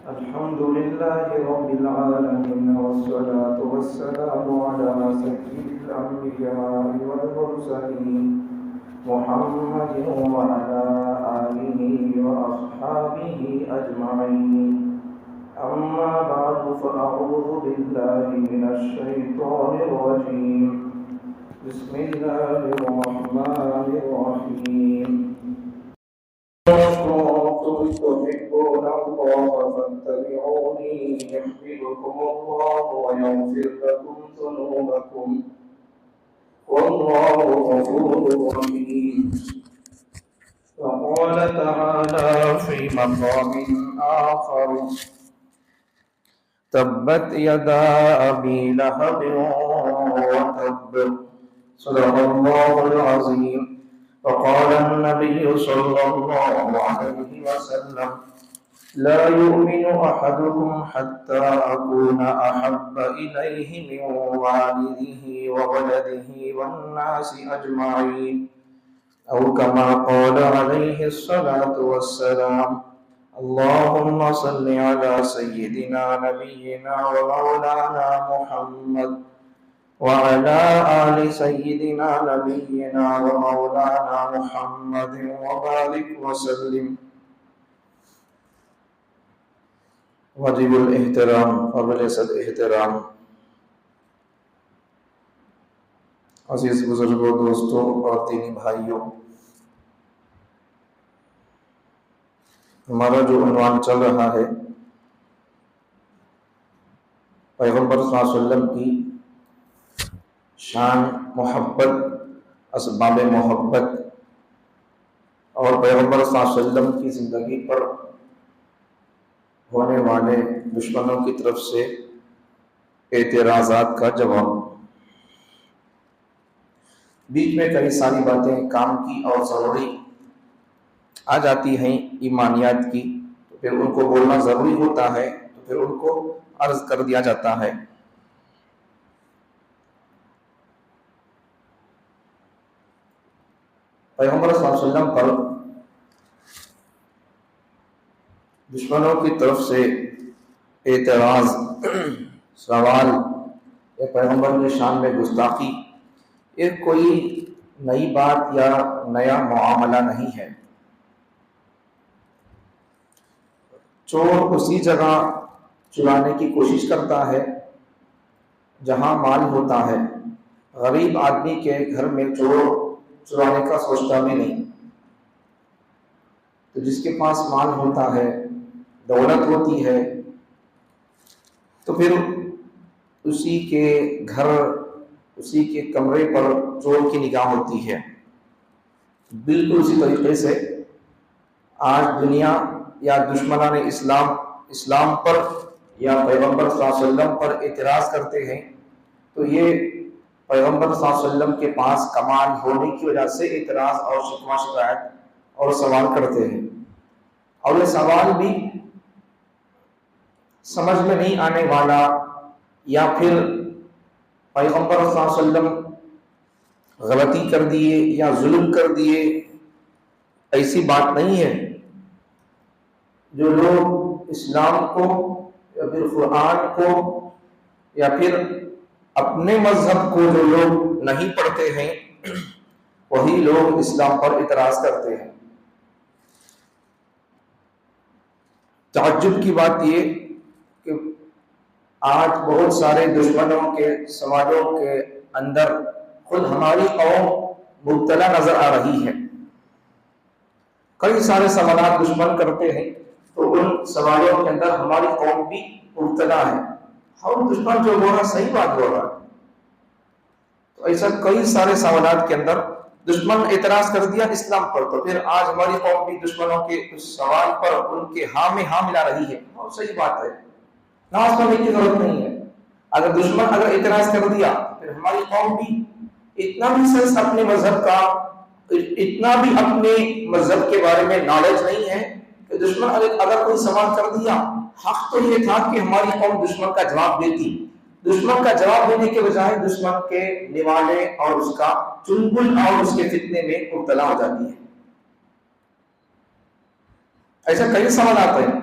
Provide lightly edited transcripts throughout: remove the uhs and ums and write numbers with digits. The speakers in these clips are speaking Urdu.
الحمد لله رب العالمين والصلاة والسلام على سيد الأنبياء والمرسلين محمد وعلى آله وأصحابه أجمعين. أما بعد فأعوذ بالله من الشيطان الرجيم. بسم الله الرحمن الرحيم. كنتم تحبون الله فاتبعوني يحببكم الله ويغفر لكم ذنوبكم والله غفور رحيم. وقال تعالى في مقام آخر: تبت يدا أبي لهب وتب. صدق الله العظيم. وقال النبي صلى الله عليه وسلم: لا يؤمن أحدكم حتى أكون أحب إليه من والده وولده والناس أجمعين، أو كما قال عليه الصلاة والسلام. اللهم صل على سيدنا نبينا ومولانا محمد وعلى آل سيدنا نبينا ومولانا محمد وبارك وسلم. واجب الاحترام قابل صد احترام عزیز بزرگوں، دوستوں اور دینی بھائیوں، ہمارا جو عنوان چل رہا ہے پیغمبر صلی اللہ علیہ وسلم کی شان، محبت، اسباب محبت اور پیغمبر صلی اللہ علیہ وسلم کی زندگی پر ہونے والے دشمنوں کی طرف سے اعتراضات کا جواب۔ بیچ میں کئی ساری باتیں کام کی اور ضروری آ جاتی ہیں ایمانیات کی، تو پھر ان کو بولنا ضروری ہوتا ہے، تو پھر ان کو عرض کر دیا جاتا ہے۔ پیغمبر صلی اللہ علیہ وسلم پر دشمنوں کی طرف سے اعتراض، سوال یا پیغمبر کی شان میں گستاخی یہ کوئی نئی بات یا نیا معاملہ نہیں ہے۔ چور اسی جگہ چرانے کی کوشش کرتا ہے جہاں مال ہوتا ہے، غریب آدمی کے گھر میں چور چرانے کا سوچتا بھی نہیں۔ تو جس کے پاس مال ہوتا ہے، دولت ہوتی ہے، تو پھر اسی کے گھر، اسی کے کمرے پر چور کی نگاہ ہوتی ہے۔ بالکل اسی طریقے سے آج دنیا یا دشمنان اسلام پر یا پیغمبر صلی اللہ علیہ وسلم پر اعتراض کرتے ہیں، تو یہ پیغمبر صلی اللہ علیہ وسلم کے پاس کمال ہونے کی وجہ سے اعتراض اور شکوہ شکایت اور سوال کرتے ہیں، اور یہ سوال بھی سمجھ میں نہیں آنے والا یا پھر پیغمبر صلی اللہ علیہ وسلم غلطی کر دیے یا ظلم کر دیے، ایسی بات نہیں ہے۔ جو لوگ اسلام کو یا پھر قرآن کو یا پھر اپنے مذہب کو جو لوگ نہیں پڑھتے ہیں، وہی لوگ اسلام پر اعتراض کرتے ہیں۔ تعجب کی بات یہ کہ آج بہت سارے دشمنوں کے سماجوں کے اندر خود ہماری قوم مبتلا نظر آ رہی ہے۔ کئی سارے سوالات دشمن کرتے ہیں، تو ان سوالوں کے اندر ہماری قوم بھی مبتلا ہے۔ ہم دشمن جو بول رہا صحیح بات بول رہا ہے، تو ایسا کئی سارے سوالات کے اندر دشمن اعتراض کر دیا اسلام پر، تو پھر آج ہماری قوم بھی دشمنوں کے اس سوال پر ان کے ہاں میں ہاں ملا رہی ہے۔ اور صحیح بات ہے، نماز پڑھنے کی ضرورت نہیں ہے۔ اگر دشمن اعتراض کر دیا، پھر ہماری قوم بھی اتنا بھی سنس اپنے مذہب کا، اتنا بھی اپنے مذہب کے بارے میں نالج نہیں ہے کہ دشمن اگر کوئی سوال کر دیا، حق تو یہ تھا کہ ہماری قوم دشمن کا جواب دیتی، دشمن کا جواب دینے کے بجائے دشمن کے نوالے اور اس کا چنگل اور اس کے فتنے میں مبتلا ہو جاتی ہے۔ ایسا کئی سوالات ہیں،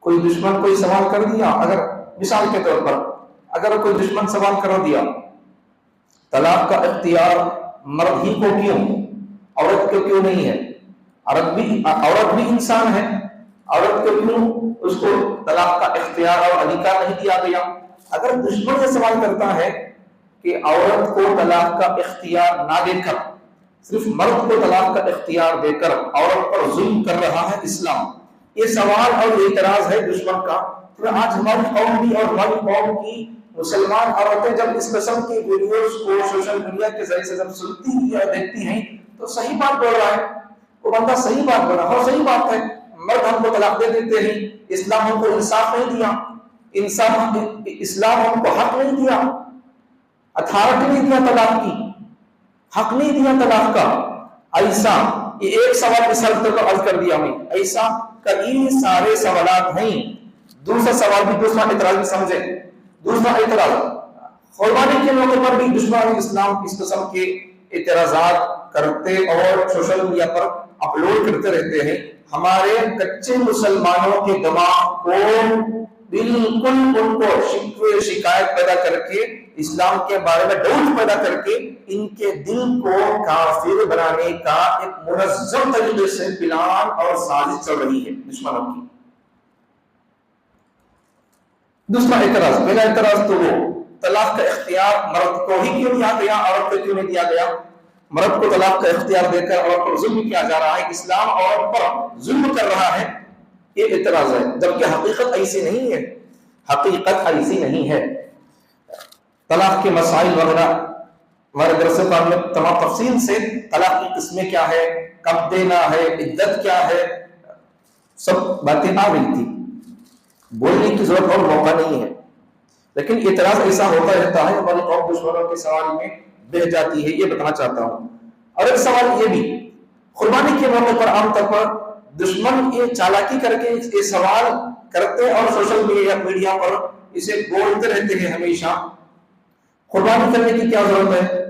کوئی دشمن کوئی سوال کر دیا، اگر مثال کے طور پر اگر کوئی دشمن سوال کر دیا طلاق کا اختیار مرد ہی کو کیوں، عورت کو کیوں نہیں ہے؟ عورت بھی انسان ہے، عورت کو کیوں اس کو طلاق کا اختیار اور ادھیکار نہیں دیا گیا؟ اگر دشمن یہ سوال کرتا ہے کہ عورت کو طلاق کا اختیار نہ دے کر صرف مرد کو طلاق کا اختیار دے کر عورت پر ظلم کر رہا ہے اسلام، یہ سوال اور اعتراض ہے دشمن کا، تو آج ہماری قوم بھی اور ہماری قوم کی مسلمان عورتیں جب اس قسم کی ویڈیوز کو سوشل میڈیا کے ذریعے سے جب سنتی یا دیکھتی ہیں تو صحیح بات بول رہا ہے، وہ بندہ صحیح بات بول رہا ہے، اور صحیح بات ہے، مرد ہم کو طلاق دے دیتے ہیں، اسلام ہم کو انصاف نہیں دیا، اسلام ہم کو حق نہیں دیا، اتھارٹی نہیں دیا طلاق کی، حق نہیں دیا طلاق کا، ایسا یہ ایک سوال مثال طور پر عرض کر دیا میں، ایسا کئی سارے سوالات ہیں۔ دوسرا سوال بھی، دوسرا اعتراض بھی سمجھے، دوسرا اعتراض قربانی کے موقع پر بھی دشمن اسلام اس قسم کے اعتراضات کرتے اور سوشل میڈیا پر اپلوڈ کرتے رہتے ہیں، ہمارے کچے مسلمانوں کے دماغ کو بالکل ان کو شکوے شکایت پیدا کر کے اسلام کے بارے میں ڈاؤٹ پیدا کر کے ان کے دل کو کافر بنانے کا ایک منظم طریقے سے پلان اور سازش چل رہی ہے دشمنوں کی۔ دوسرا اعتراض، پہلا اعتراض تو وہ طلاق کا اختیار مرد کو ہی کیوں دیا گیا، عورت کو کیوں نہیں دیا گیا؟ مرد کو طلاق کا اختیار دے کر عورت پر ظلم کیا جا رہا ہے، اسلام عورت پر ظلم کر رہا ہے، یہ اعتراض ہے، جبکہ حقیقت ایسی نہیں ہے، حقیقت ایسی نہیں ہے۔ طلاق کے مسائل وغیرہ ہمارے درس پاک میں تمام تفصیل سے طلاق کی قسمیں کیا ہے، کب دینا ہے، عدت کیا ہے، سب باتیں آ گئی تھی، بولنے کی ضرورت اور موقع نہیں ہے، لیکن اعتراض ایسا ہوتا رہتا ہے، ہماری قوم دشمنوں کے سوال میں بہہ جاتی ہے، یہ بتانا چاہتا ہوں۔ اور ایک سوال یہ بھی، قربانی کے موقع پر عام طور پر دشمن یہ چالاکی کر کے یہ سوال کرتے اور سوشل میڈیا پر اسے بولتے رہتے ہیں ہمیشہ، قربانی کرنے کی کیا ضرورت ہے،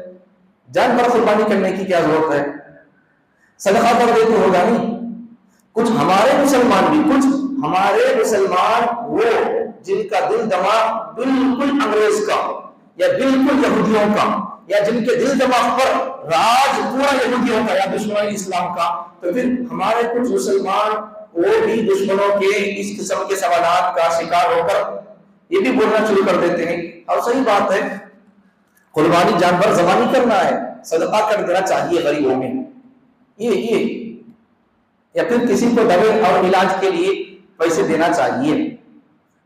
جانور قربانی کرنے کی کیا ضرورت ہے، صدقہ کر دے تو ہوگا نہیں۔ کچھ ہمارے مسلمان بھی، کچھ ہمارے مسلمان وہ جن کا دل دماغ بالکل انگریز کا یا بالکل یہودیوں کا، یا جن کے دل دماغ پر راج پورا یہودیوں کا یا دشمن اسلام کا، تو پھر ہمارے کچھ مسلمان وہ بھی دشمنوں کے اس قسم کے سوالات کا شکار ہو کر یہ بھی بولنا شروع کر دیتے ہیں۔ اور صحیح بات ہے، قربانی جانور ذبح کرنا ہے، صدقہ کر دینا چاہیے غریبوں میں، یہ یا پھر کسی کو دوا اور علاج کے لیے پیسے دینا چاہیے۔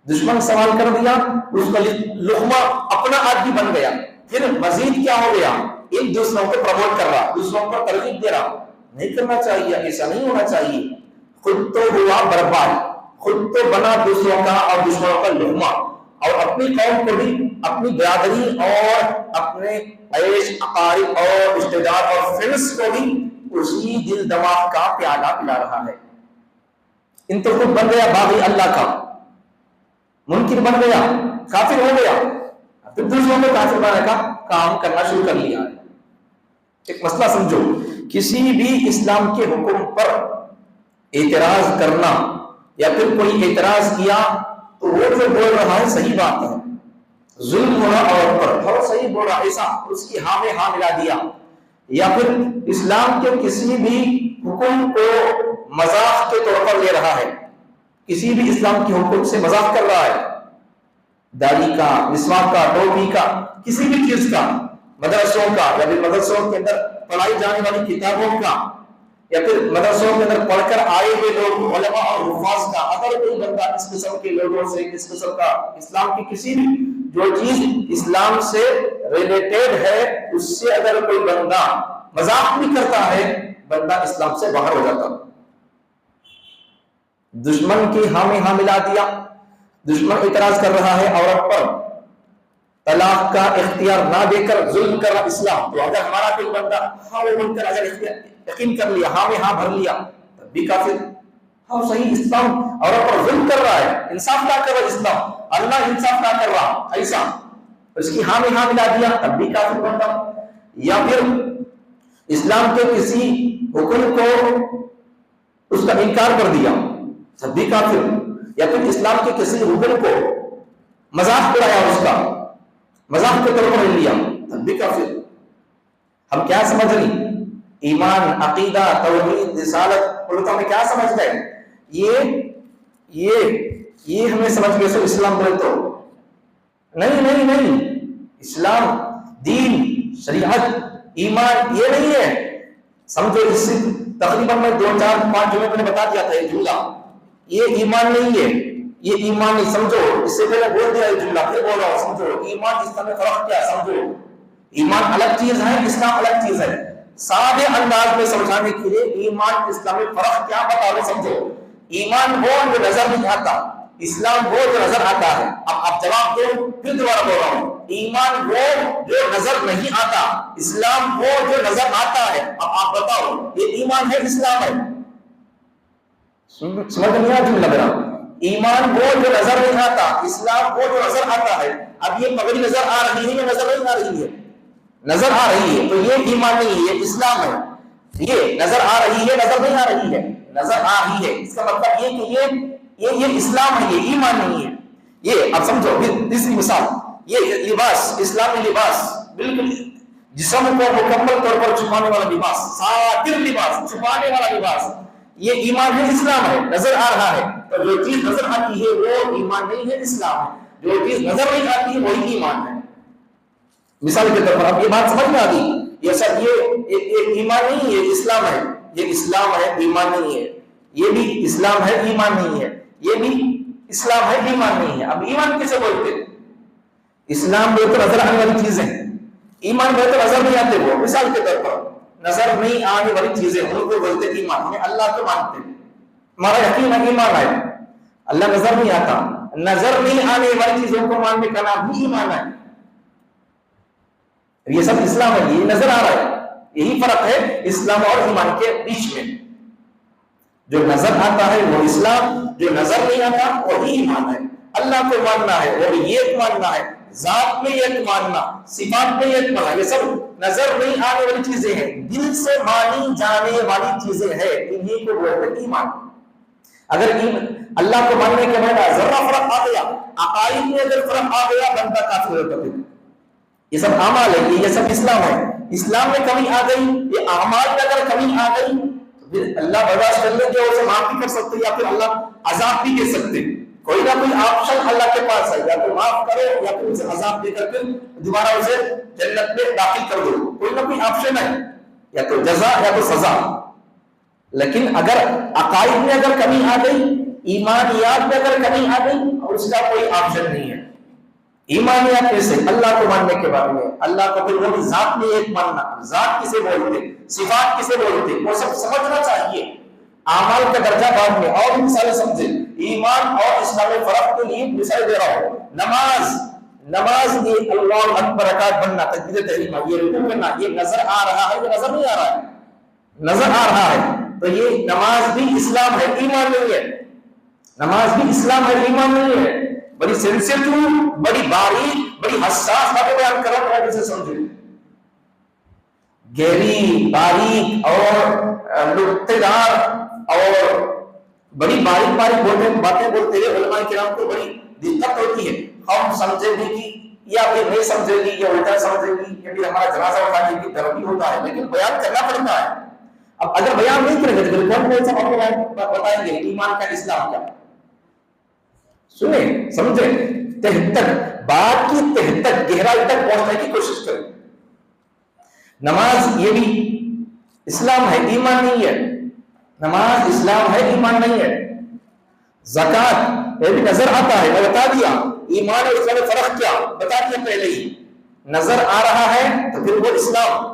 دشمن سوال کر دیا، اس کا لقمہ اپنا آدمی بن گیا، پھر مزید کیا ہو گیا، ایک دوسروں کو پروموٹ کر رہا، دوسروں کو ترغیب دے رہا، نہیں کرنا چاہیے، ایسا نہیں ہونا چاہیے۔ خود تو ہوا برباد، خود تو بنا دوسروں کا اور دشمنوں کا لقمہ، اور اپنی قوم کو بھی، اپنی برادری اور اپنے عیش اقارب اور رشتے دار اور فرینڈس کو بھی اسی دل دماغ کا پیالہ پلا رہا ہے۔ ان تو خود بن گیا باغی اللہ کا، منکر بن گیا، کافر ہو گیا، پھر دوسروں کو کافر بنانے کا کام کرنا شروع کر لیا ہے۔ ایک مسئلہ سمجھو، کسی بھی اسلام کے حکم پر اعتراض کرنا یا پھر کوئی اعتراض کیا تو وہ جو بول رہا ہے صحیح بات ہے، ظلم ہو رہا عورت پر، بہت صحیح بول رہا، ایسا اس کی ہاں میں ہاں ملا دیا، یا پھر اسلام کے کسی بھی حکم کو مذاق کے طور پر لے رہا ہے، کسی بھی اسلام کے حکم سے مذاق کر رہا ہے، داڑھی کا، مسواک کا، ٹوپی کا، کسی بھی چیز کا، مدرسوں کا یا پھر مدرسوں کے اندر پڑھائی جانے والی کتابوں کا، یا پھر مدرسوں کے اندر پڑھ کر آئے ہوئے لوگ، علماء اور حفاظ کا، اگر کوئی بندہ اس قسم کے لوگوں سے، اس قسم کا اسلام کی کسی بھی جو چیز اسلام سے ریلیٹڈ ہے اس سے اگر کوئی بندہ مذاق بھی کرتا ہے، بندہ اسلام سے باہر ہو جاتا۔ دشمن کی ہاں میں ہاں ملا دیا، دشمن اعتراض کر رہا ہے عورت پر طلاق کا اختیار نہ دے کر ظلم کر رہا اسلام، تو اگر ہمارا کوئی بندہ ہاں وہ بن کر اگر یقین کر لیا، ہاں میں ہاں بھر لیا، تب بھی کافر۔ ہاں صحیح، اسلام عورت پر ظلم کر رہا ہے، انصاف کیا کر رہا ہے اسلام، اللہ انصاف کیا کر رہا، ایسا اس کی ہاں میں ہاں ملا دیا، تب بھی کافر بنتا۔ یا پھر اسلام کے کسی حکم کو اس کا انکار کر دیا، تب بھی کافر۔ یا پھر اسلام کے کسی رکن کو مذاق اڑایا، اس کا مذاق کے طور پر لیا، تب بھی کافر۔ ہم کیا سمجھ رہی؟ ایمان، عقیدہ، توحید، رسالت، علماء میں کیا سمجھ گئے؟ یہ ہمیں سمجھ گئے سو اسلام بولے تو نہیں، اسلام، دین، شریعت، ایمان یہ نہیں ہے۔ سمجھو، اس سے تقریباً میں 2 4 5 جملے میں نے بتا دیا تھا یہ جملہ، یہ ایمان نہیں ہے، یہ ایمان نہیں۔ سمجھو، اس سے پہلے بول دیا یہ جملہ، پھر بول رہا ہوں، سمجھو ایمان اسلام میں فرق کیا، سمجھو ایمان الگ چیز ہے، اسلام الگ چیز ہے۔ سادے انداز میں سمجھانے کے لیے ایمان اسلام میں فرق کیا بتا رہے، سمجھو۔ ایمان وہ جو نظر نہیں آتا، اسلام وہ جو نظر آتا ہے۔ اب آپ جواب دو، پھر دوبارہ بول رہا ہوں، ایمان وہ جو نظر نہیں آتا، اسلام وہ جو نظر آتا ہے۔ اب آپ بتاؤ، یہ ایمان ہے، اسلام ہے؟ سمجھ نہیں آ جملہ میرا؟ ایمان وہ جو نظر نہیں آتا، اسلام وہ جو نظر آتا ہے۔ اب یہ پگڑی نظر آ رہی ہے یا نظر نہیں آ رہی ہے؟ نظر آ رہی ہے، تو یہ ایمان نہیں ہے، یہ اسلام ہے۔ یہ نظر آ رہی ہے، نظر نہیں آ رہی ہے، نظر آ رہی ہے، اس کا مطلب یہ کہ یہ اسلام ہے، یہ ایمان نہیں ہے۔ یہ اب سمجھو، تیسری مثال، یہ لباس، اسلامی لباس، بالکل جسم کو مکمل طور پر چھپانے والا لباس، ساتر لباس، چھپانے والا لباس، یہ ایمان ہے، اسلام ہے، نظر آ رہا ہے۔ تو جو چیز نظر آتی ہے وہ ایمان نہیں ہے، اسلام ہے۔ جو چیز نظر نہیں آتی ہے وہی ایمان ہے۔ مثال کے طور پر اب یہ بات سمجھ میں آ گئی، یہ سب یہ ایمان نہیں ہے، اسلام ہے۔ یہ اسلام ہے، ایمان نہیں ہے۔ یہ بھی اسلام ہے، ایمان نہیں ہے۔ یہ بھی اسلام ہے، ایمان نہیں ہے۔ اب ایمان کسے بولتے؟ اسلام میں تو نظر آنے والی چیزیں، ایمان میں تو نظر نہیں آتے۔ وہ مثال کے طور پر نظر نہیں آنے والی چیزیں ان کو بولتے ایمان۔ ہمیں اللہ کو مانتے، ہمارا یقین ہے، ایمان ہے۔ اللہ نظر نہیں آتا، نظر نہیں آنے والی چیزوں کو ماننے کا نام بھی ایمان ہے۔ یہ سب اسلام ہے، یہ نظر آ رہا ہے۔ یہی فرق ہے اسلام اور ایمان کے بیچ میں۔ جو نظر آتا ہے وہ اسلام، جو نظر نہیں آتا وہی ایمان ہے۔ اللہ کو ماننا ہے اور یہ ماننا ہے، ذات میں یہ ماننا، صفات میں یہ ماننا، یہ سب نظر نہیں آنے والی چیزیں ہیں، دل سے مانی جانے والی چیزیں ہیں، انہیں کو بولتے ہیں ایمان۔ اگر اللہ کو ماننے کے بعد ذرہ فرق آ گیا، عقائد میں اگر فرق آ گیا، بندہ کافر ہوتا ہے۔ یہ سب اعمال ہے، یہ سب اسلام ہے۔ اسلام میں کمی آ گئی، یہ اعمال میں اگر کمی آ گئی تو پھر اللہ برداشت کر لے، جو اسے معاف بھی کر سکتے یا پھر اللہ عذاب بھی دے سکتے۔ کوئی نہ کوئی آپشن اللہ کے پاس ہے، یا تو معاف کرو یا پھر اسے عذاب دے کر کے دوبارہ اسے جنت میں داخل کر دو۔ کوئی نہ کوئی آپشن ہے، یا تو جزا یا تو سزا۔ لیکن اگر عقائد میں اگر کمی آ گئی، ایمانیات میں اگر کمی آ گئی، اور اس کا کوئی آپشن نہیں ہے۔ ایمانیات میں سے اللہ کو ماننے کے بارے میں، اللہ کو پھر وہ بھی ذات میں ایک ماننا، ذات کسے بولتے، صفات کسے بولتے، وہ سب سمجھنا چاہیے۔ اعمال کا درجہ بعد میں، اور مثالیں سمجھے۔ ایمان اور اسلام میں فرق کے لیے مثال دے رہا ہوں۔ نماز یہ اللہ اکبر رکعت بننا، تکبیر تحریمہ، یہ رکوع کرنا، یہ نظر آ رہا ہے یا نظر نہیں آ رہا ہے؟ نظر آ رہا ہے، تو یہ نماز بھی اسلام ہے، ایمان نہیں ہے۔ نماز بھی اسلام ہے، ایمان نہیں ہے۔ بڑی سینسیٹیو، بڑی باریک، بڑی حساس باتیں بیان کر رہا ہوں، جسے سمجھے، گہری، باریک اور نقطے دار اور بڑی باریک باتیں بولتے ہوئے علماء کرام کو بڑی دقت ہوتی ہے۔ ہم سمجھے بھی کہ یا پھر نہیں سمجھے گی، یا الٹا سمجھے گی، یا پھر ہمارا جنازہ اٹھانے کی ڈر بھی ہوتا ہے، لیکن بیان کرنا پڑتا ہے۔ اب اگر بیان نہیں کریں گے تو کون کون سا بتائیں گے ایمان کا، اسلام کا؟ سنیں، سمجھیں، تہ تک بات کی تہ تک، گہرائی تک پہنچنے کی کوشش کریں۔ نماز یہ بھی اسلام ہے، ایمان نہیں ہے۔ نماز اسلام ہے، ایمان نہیں ہے۔ زکات یہ بھی نظر آتا ہے، میں بتا دیا۔ ایمان اور اسلام میں فرق کیا بتا دیا پہلے ہی۔ نظر آ رہا ہے تو پھر وہ اسلام،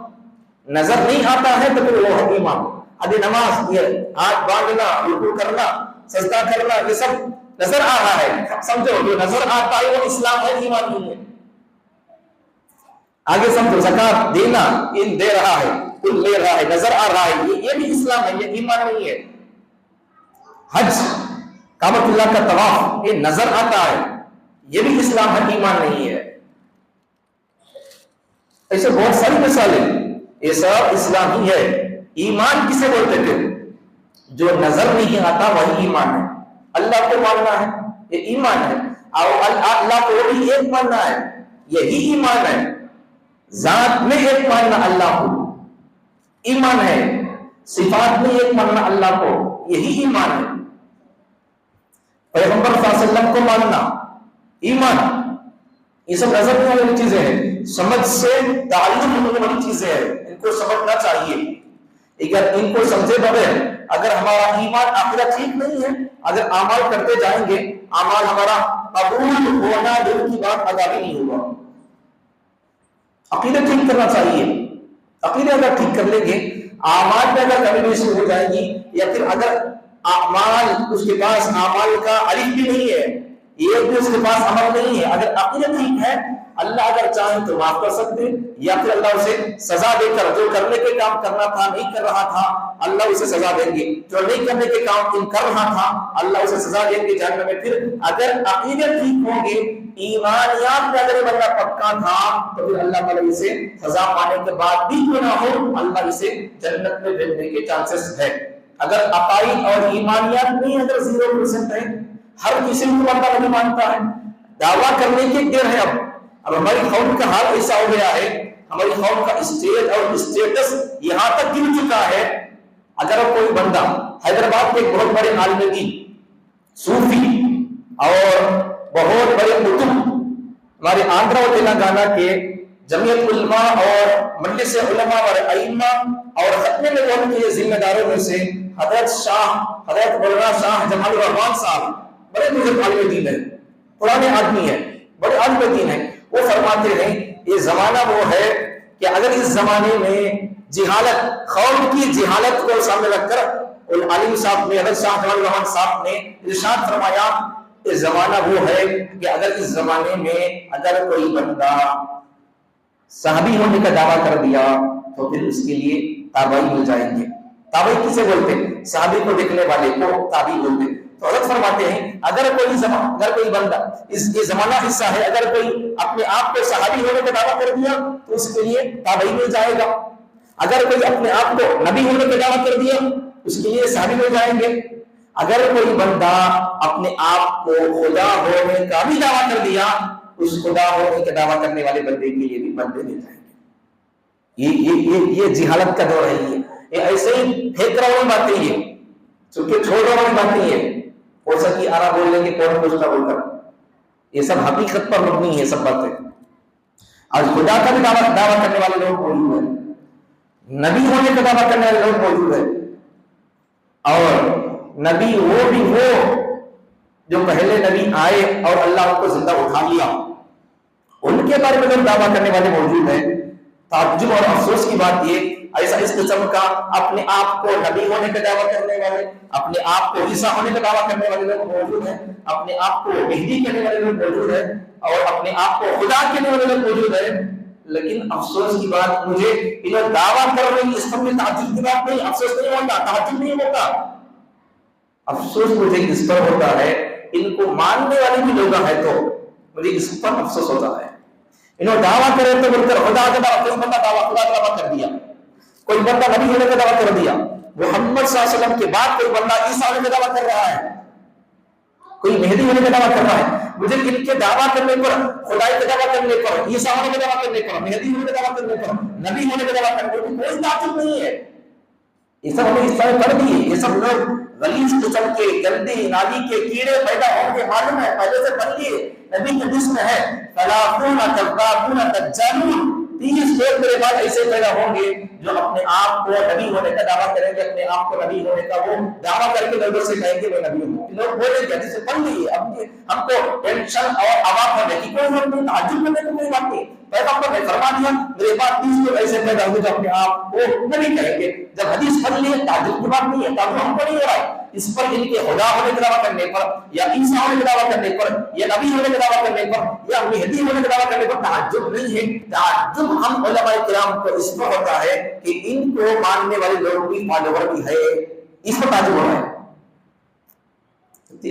نظر نہیں آتا ہے تو پھر وہ ہے ایمان۔ ابھی نماز، یہ ہاتھ باندھنا، رکوع کرنا، سجدہ کرنا، یہ سب نظر آ رہا ہے، سمجھو، جو نظر آتا ہے وہ اسلام ہے، ایمان نہیں ہے۔ آگے سمجھو، زکات دینا، ان دے رہا ہے، کل لے رہا ہے، نظر آ رہا ہے، یہ بھی اسلام ہے، یہ ایمان نہیں ہے۔ حج، کعبۃ اللہ کا طواف، یہ نظر آتا ہے، یہ بھی اسلام ہے، ایمان نہیں ہے۔ ایسے بہت ساری مثالیں، یہ سب اسلام ہی ہے۔ ایمان کسے بولتے تھے؟ جو نظر نہیں آتا وہی ایمان ہے۔ اللہ کو ماننا ہے، یہ ایمان ہے، اور اللہ کو بھی ایک ماننا ہے، یہی ایمان ہے۔ ذات میں ایک ماننا اللہ کو ایمان ہے، صفات میں ایک ماننا اللہ کو یہی ایمان ہے۔ پیغمبر صلی اللہ علیہ وسلم کو ماننا ایمان، یہ سب نظر نہیں آنے والی چیزیں ہیں، سمجھ سے تعلق ہونے والی چیزیں ہیں، ان کو سمجھنا چاہیے۔ اگر ان کو سمجھے بغیر اگر ہمارا ایمان عقیدہ ٹھیک نہیں ہے، اگر اعمال کرتے جائیں گے، اعمال ہمارا قبول ہونا دل کی بات ادا بھی نہیں ہوگا۔ عقیدہ ٹھیک کرنا چاہیے، عقیدہ اگر ٹھیک کر لیں گے، اعمال میں اگر کمی بیشی ہو جائے گی، یا پھر اگر اعمال اس کے پاس اعمال کا الف بھی نہیں ہے، یہ بھی اس کے پاس عمل نہیں ہے، اگر عقیدہ ٹھیک ہے، اللہ اگر چاہیں تو معاف کر سکتے، یا پھر اللہ اسے سزا دے کر جو کرنے کے کام کرنا تھا نہیں کر رہا تھا اللہ اسے سزا دیں گے، جو نہیں کرنے کے کام کر رہا تھا اللہ اسے سزا دیں گے جہنم میں۔ پھر اگر عقیدے ٹھیک ہوں گے، ایمانیات میں اگر بندہ پکا تھا، تو پھر اللہ تعالیٰ اسے سزا پانے کے بعد بھی کیوں نہ ہو اللہ اسے جنت میں بھیجنے کے چانسز ہے۔ اگر عقائد اور ایمانیات نہیں اگر 0% ہے، ہر کسی کو بندہ نہیں مانتا ہے، دعویٰ کرنے کی دیر ہے۔ اب ہماری قوم کا حال ایسا ہو گیا ہے، ہماری قوم کا اسٹیج اور اسٹیٹس یہاں تک گر چکا ہے، اگر کوئی بندہ حیدرآباد کے ایک بہت بڑے عالم دین صوفی اور بہت بڑے کتب ہمارے آندھرا و تلنگانہ کے جمعیت علماء اور مجلس علماء اور ائمہ اور ختم نبوت کے ذمہ داروں میں سے حضرت مولانا شاہ جمال الرحمان صاحب بڑے بزرگ عالم دین ہیں، پرانے آدمی ہیں، بڑے عالم دین ہیں، وہ فرماتے ہیں یہ زمانہ وہ ہے کہ اگر اس زمانے میں جہالت، قوم کی جہالت کو سامنے رکھ کر عالم صاحب نے، حضرت شاہ جمال الرحمان صاحب نے ارشاد فرمایا یہ زمانہ وہ ہے کہ اگر اس زمانے میں اگر کوئی بندہ صحابی ہونے کا دعویٰ کر دیا تو پھر اس کے لیے تابعی مل جائیں گے۔ تابعی کسے بولتے؟ صحابی کو دیکھنے والے کو تابعی بولتے۔ تو حضرت فرماتے ہیں اگر کوئی بندہ یہ زمانہ حصہ ہے، اگر کوئی اپنے آپ کو صحابی ہونے کا دعویٰ کر دیا تو اس کے لیے تابعی مل جائے گا، اگر کوئی اپنے آپ کو نبی ہونے کا دعویٰ کر دیا اس کے لیے صحابی مل جائیں گے، اگر کوئی بندہ اپنے آپ کو خدا ہونے کا بھی دعویٰ کر دیا اس خدا ہونے کا دعویٰ کرنے والے بندے کے لیے بھی بندے مل جائیں گے۔ یہ جہالت کا دور ہے، یہ ایسے ہی پھینک رہا والی بات نہیں ہے، چونکہ چھوڑ رہا والی بات نہیں ہے، ہو سکی آرا بول لیں گے کون پوچھتا بول کر، یہ سب حقیقت پر مبنی ہے سب باتیں۔ آج خدا کا بھی دعویٰ کرنے والے لوگ موجود ہیں، نبی ہونے کا دعویٰ کرنے والے لوگ موجود ہیں، اور نبی وہ بھی وہ جو پہلے نبی آئے اور اللہ ان کو زندہ اٹھا لیا، ان کے بارے میں لوگ دعویٰ کرنے والے موجود ہیں۔ تعجب اور افسوس کی بات یہ ایسا اس قسم کا اپنے آپ کو نبی ہونے کا دعویٰ کرنے والے، اپنے آپ کو عیسیٰ ہونے کا دعویٰ کرنے والے لوگ موجود ہیں، اپنے آپ کو مہدی کہنے والے لوگ موجود ہیں، اور اپنے آپ کو خدا کہنے والے لوگ موجود ہیں۔ لیکن افسوس کی بات مجھے انہیں دعویٰ کر رہی اس پر تعجب کی بات نہیں، افسوس نہیں ہوتا، تعجب نہیں ہوتا، افسوس مجھے اس پر ہوتا ہے ان کو ماننے والے بھی لوگ ہیں تو مجھے اس پر افسوس ہوتا ہے۔ انہوں دعویٰ کرے تو بول کر خدا کا دعویٰ، کوئی بندہ خدا کا دعویٰ کر دیا، کوئی بندہ نبی ہونے کا دعویٰ کر دیا، محمد صلی اللہ علیہ وسلم کے بعد کوئی بندہ عیسیٰ ہونے کا دعویٰ کر رہا ہے، کوئی مہدی ہونے کا دعویٰ کر رہا ہے۔ مجھے ان کے دعویٰ کرنے پر، خدائی کا دعویٰ کرنے پر، عیسیٰ ہونے کا دعویٰ کرنے پر، مہدی ہونے کا دعویٰ کرنے پر، نبی ہونے کا دعویٰ کرنے پر کوئی تعجب نہیں ہے۔ یہ سب ہمیں اس طرح کر دیے، یہ سب لوگ غلیظ قسم کے گندی نالی کے کیڑے پیدا ہوں گے، معلوم ہے پہلے سے بن لیے، نبی کے جسم ہے، فلاقون کذابون دجالون، 30 لوگ میرے بعد ایسے پیدا ہوں گے جو اپنے آپ کو نبی ہونے کا دعویٰ کریں گے، اپنے آپ کو نبی ہونے کا وہ دعویٰ کر کے لوگوں سے کہیں گے وہ نبی ہوں۔ لوگ بولیں گے جسے پڑھ لیے، اب ہم کو ٹینشن اور عوام ہونے کی کوئی ضرورت نہیں، تعجب کرنے کی کوئی بات نہیں۔ پیغمبر نے فرما دیا میرے بعد 30 لوگ ایسے پیدا ہوئے جو اپنے آپ کو نبی کہیں گے۔ جب حدیث پڑھ لیے تعجب کی بات نہیں ہے، تعجب ہم کو نہیں ہو رہا ہے، اس پر ان کے خدا ہونے کا دعویٰ کرنے پر، یا عیسیٰ ہونے کا دعویٰ کرنے پر، یا نبی ہونے کا دعویٰ کرنے پر، یا مہدی ہونے کا دعویٰ کرنے پر تعجب نہیں ہے۔ تعجب ہم علماء کرام کو اس پر ہوتا ہے کہ ان کو ماننے والے لوگ بھی فالوور بھی ہے، اس پر تعجب ہو رہا ہے۔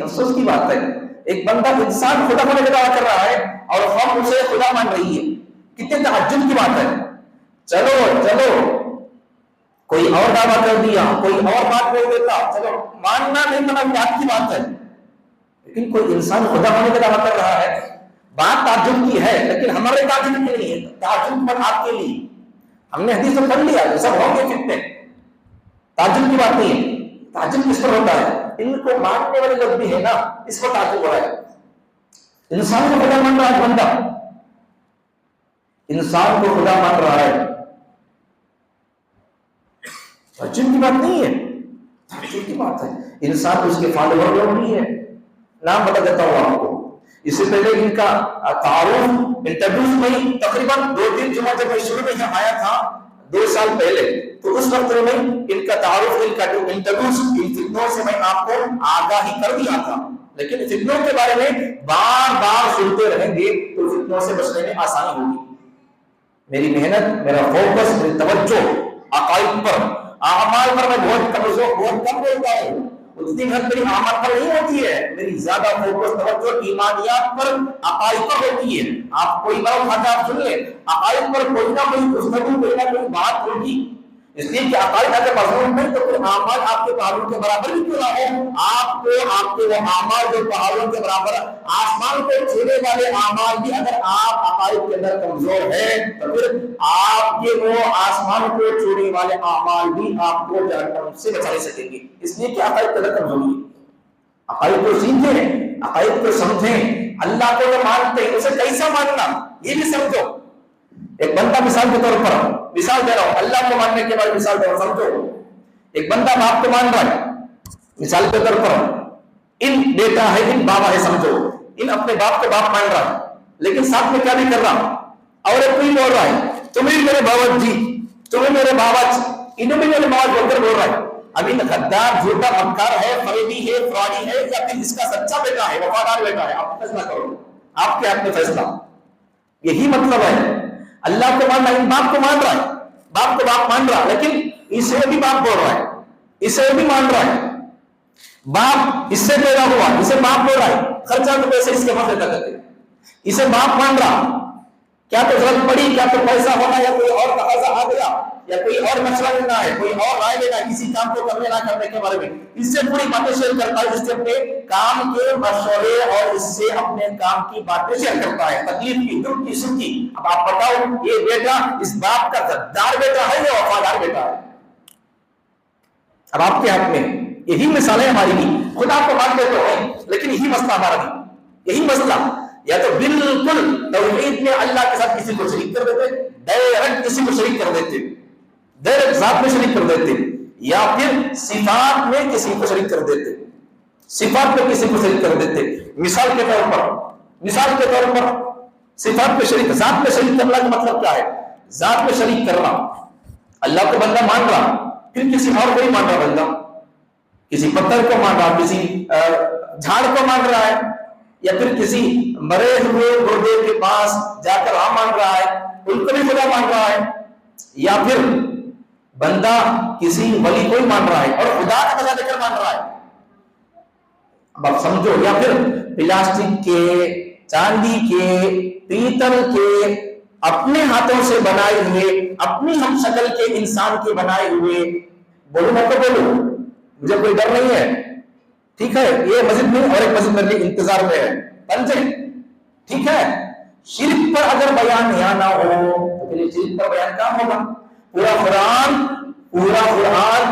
افسوس کی بات ہے ایک بندہ انسان خدا ہونے کا دعویٰ کر رہا ہے اور ہم اسے خدا مان رہی ہے، کتنے تعجب کی بات ہے۔ چلو کوئی اور دعویٰ کر دیا، کوئی اور بات بول دیتا، چلو ماننا نہیں مانا بات کی بات ہے، لیکن کوئی انسان خدا ہونے کا دعویٰ کر رہا ہے، بات تعجب کی ہے لیکن ہمارے تعجب کے لیے، تعجب پر آپ کے لیے، ہم نے حدیث میں پڑھ لیا سب ہوں گے فتنے، تعجب کی بات نہیں ہے۔ تعجب کس پر ہوتا ہے؟ ان کو ماننے والے لوگ بھی ہیں نا، اس پر تعجب ہو رہا ہے۔ انسان کو خدا مان رہا ہے، بندہ انسان کو خدا مان رہا ہے، تعجب کی بات نہیں ہے، تعجب کی بات ہے۔ انسان اس کے فالوور لوگ بھی ہے، نام بتا دیتا ہوں آپ کو۔ اس سے پہلے ان کا تعارف انٹرویوز میں تقریباً 2-3 جمعہ جب میں شروع میں یہاں آیا تھا 2 سال پہلے، تو اس وقت میں ان کا تعارف، ان کا جو انٹرویوز، ان فتنوں سے میں آپ کو آگاہی کر دیا تھا، لیکن فتنوں کے بارے میں بار بار سنتے رہیں گے تو فتنوں سے بچنے میں آسانی ہوگی۔ میری محنت، میرا فوکس، میری توجہ عقائد پر، اعمال پر میں بہت کم بولتا ہوں، اتنی محنت میری اعمال پر نہیں ہوتی ہے، میری زیادہ فوکس توجہ ایمانیات پر، عقائد پر ہوتی ہے۔ آپ کوئی بات اٹھا کے آپ سن لیں، عقائد پر کوئی نہ کوئی گفتگو، کوئی نہ کوئی بات ہوگی، اس لیے کہ عقائد اگر مضمون نہیں تو پھر اعمال آپ کے پہاڑوں کے برابر بھی کیوں نہ ہو، آپ کے وہ اعمال جو پہاڑوں کے برابر، آسمان کو چھونے والے اعمال بھی اگر آپ عقائد کے اندر کمزور ہیں تو پھر آپ کے وہ آسمان کو چھونے والے اعمال بھی آپ کو جہنم سے بچا نہیں سکیں گے۔ اس لیے کہ عقائد کے اندر کمزوری ہے۔ عقائد کو سیکھیں، عقائد کو سمجھیں، اللہ کو جو مانتے ہیں اسے کیسا ماننا یہ بھی سمجھو۔ ایک بندہ مثال کے طور پر مثال دے رہا ہوں، اللہ کو ماننے کے بعد مثال دے رہا ہوں، سمجھو۔ ایک بندہ باپ کو مان رہا ہے، مثال کے طور پر ان بیٹا ہے، ان بابا ہے، سمجھو ان اپنے باپ کو باپ مان رہا ہے، لیکن ساتھ میں کیا نہیں کر رہا، اور ایک کوئی بول رہا ہے تمہیں میرے بابا جی، تمہیں میرے بابا جی، انہوں بھی میرے بابا بول کر بول رہا ہے۔ اب ان غدار، جھوٹا، مکار ہے، فریبی ہے، فراڈی ہے، یا پھر اس کا سچا بیٹا ہے، وفادار بیٹا ہے، آپ فیصلہ کرو، آپ کے ہاتھ میں فیصلہ۔ یہی مطلب ہے، اللہ کو مان رہا ہے، باپ کو مان رہا ہے، باپ کو باپ مان رہا ہے، لیکن اسے بھی باپ بول رہا ہے، اسے بھی مان رہا ہے، باپ اس سے پیدا ہوا، اسے باپ بول رہا ہے، خرچہ تو پیسے اس کے پاس دیتا کرتے، اسے باپ مان رہا، کیا تو ضرورت پڑی، کیا تو پیسہ ہونا، یا کوئی اور تقاضا آ گیا، یا کوئی اور مشورہ لینا ہے، کوئی اور رائے لینا ہے کسی کام کو کرنے نہ کرنے کے بارے میں، اس سے پوری باتیں شیئر کرتا ہے، اس سے اپنے کام کے مشورے اور اس سے اپنے کام کی باتیں شیئر کرتا ہے، تکلیف کی، دکھ کی، سکھ کی۔ اب آپ بتاؤ یہ بیٹا اس باپ کا غدار بیٹا ہے یا وفادار بیٹا ہے؟ اب آپ کے ہاتھ میں یہی مثال ہے ہماری بھی، خدا کو مانتے تو ہیں لیکن یہی مسئلہ ہمارا بھی، یہی مسئلہ، یا تو بالکل توحید میں اللہ کے ساتھ کسی کو شریک کر دیتے، ڈائریکٹ کسی کو شریک کر دیتے، ڈائریکٹ ذات میں شریک کر دیتے، یا پھر صفات میں کسی کو شریک کر دیتے، صفات میں کسی کو شریک کر دیتے۔ مثال کے طور پر صفات میں شریک، ذات میں شریک کرنا کا مطلب کیا ہے؟ ذات میں شریک کرنا، اللہ کو بندہ مان رہا، پھر کسی اور کو ہی مان رہا، بندہ کسی پتھر کو مان رہا، کسی جھاڑ کو مان رہا ہے، یا پھر کسی مرے ہوئے مردے کے پاس جا کر مان رہا ہے، ان کو بھی خدا مان رہا ہے، یا پھر بندہ کسی ولی کو ہی مان رہا ہے اور خدا کا بجا دے کر مان رہا ہے۔ اب آپ سمجھو، یا پھر پلاسٹک کے، چاندی کے، پیتل کے، اپنے ہاتھوں سے بنائے ہوئے، اپنی ہم شکل کے انسان کے بنائے ہوئے، بولو میں تو بولو، مجھے کوئی ڈر نہیں ہے، ٹھیک ہے، یہ مسجد میں اور ایک مسجد میں انتظار میں ہے، پنجے، ٹھیک ہے، شرک پر اگر بیان یہاں نہ ہو تو پھر شرک پر بیان کہاں ہوگا؟ پورا قرآن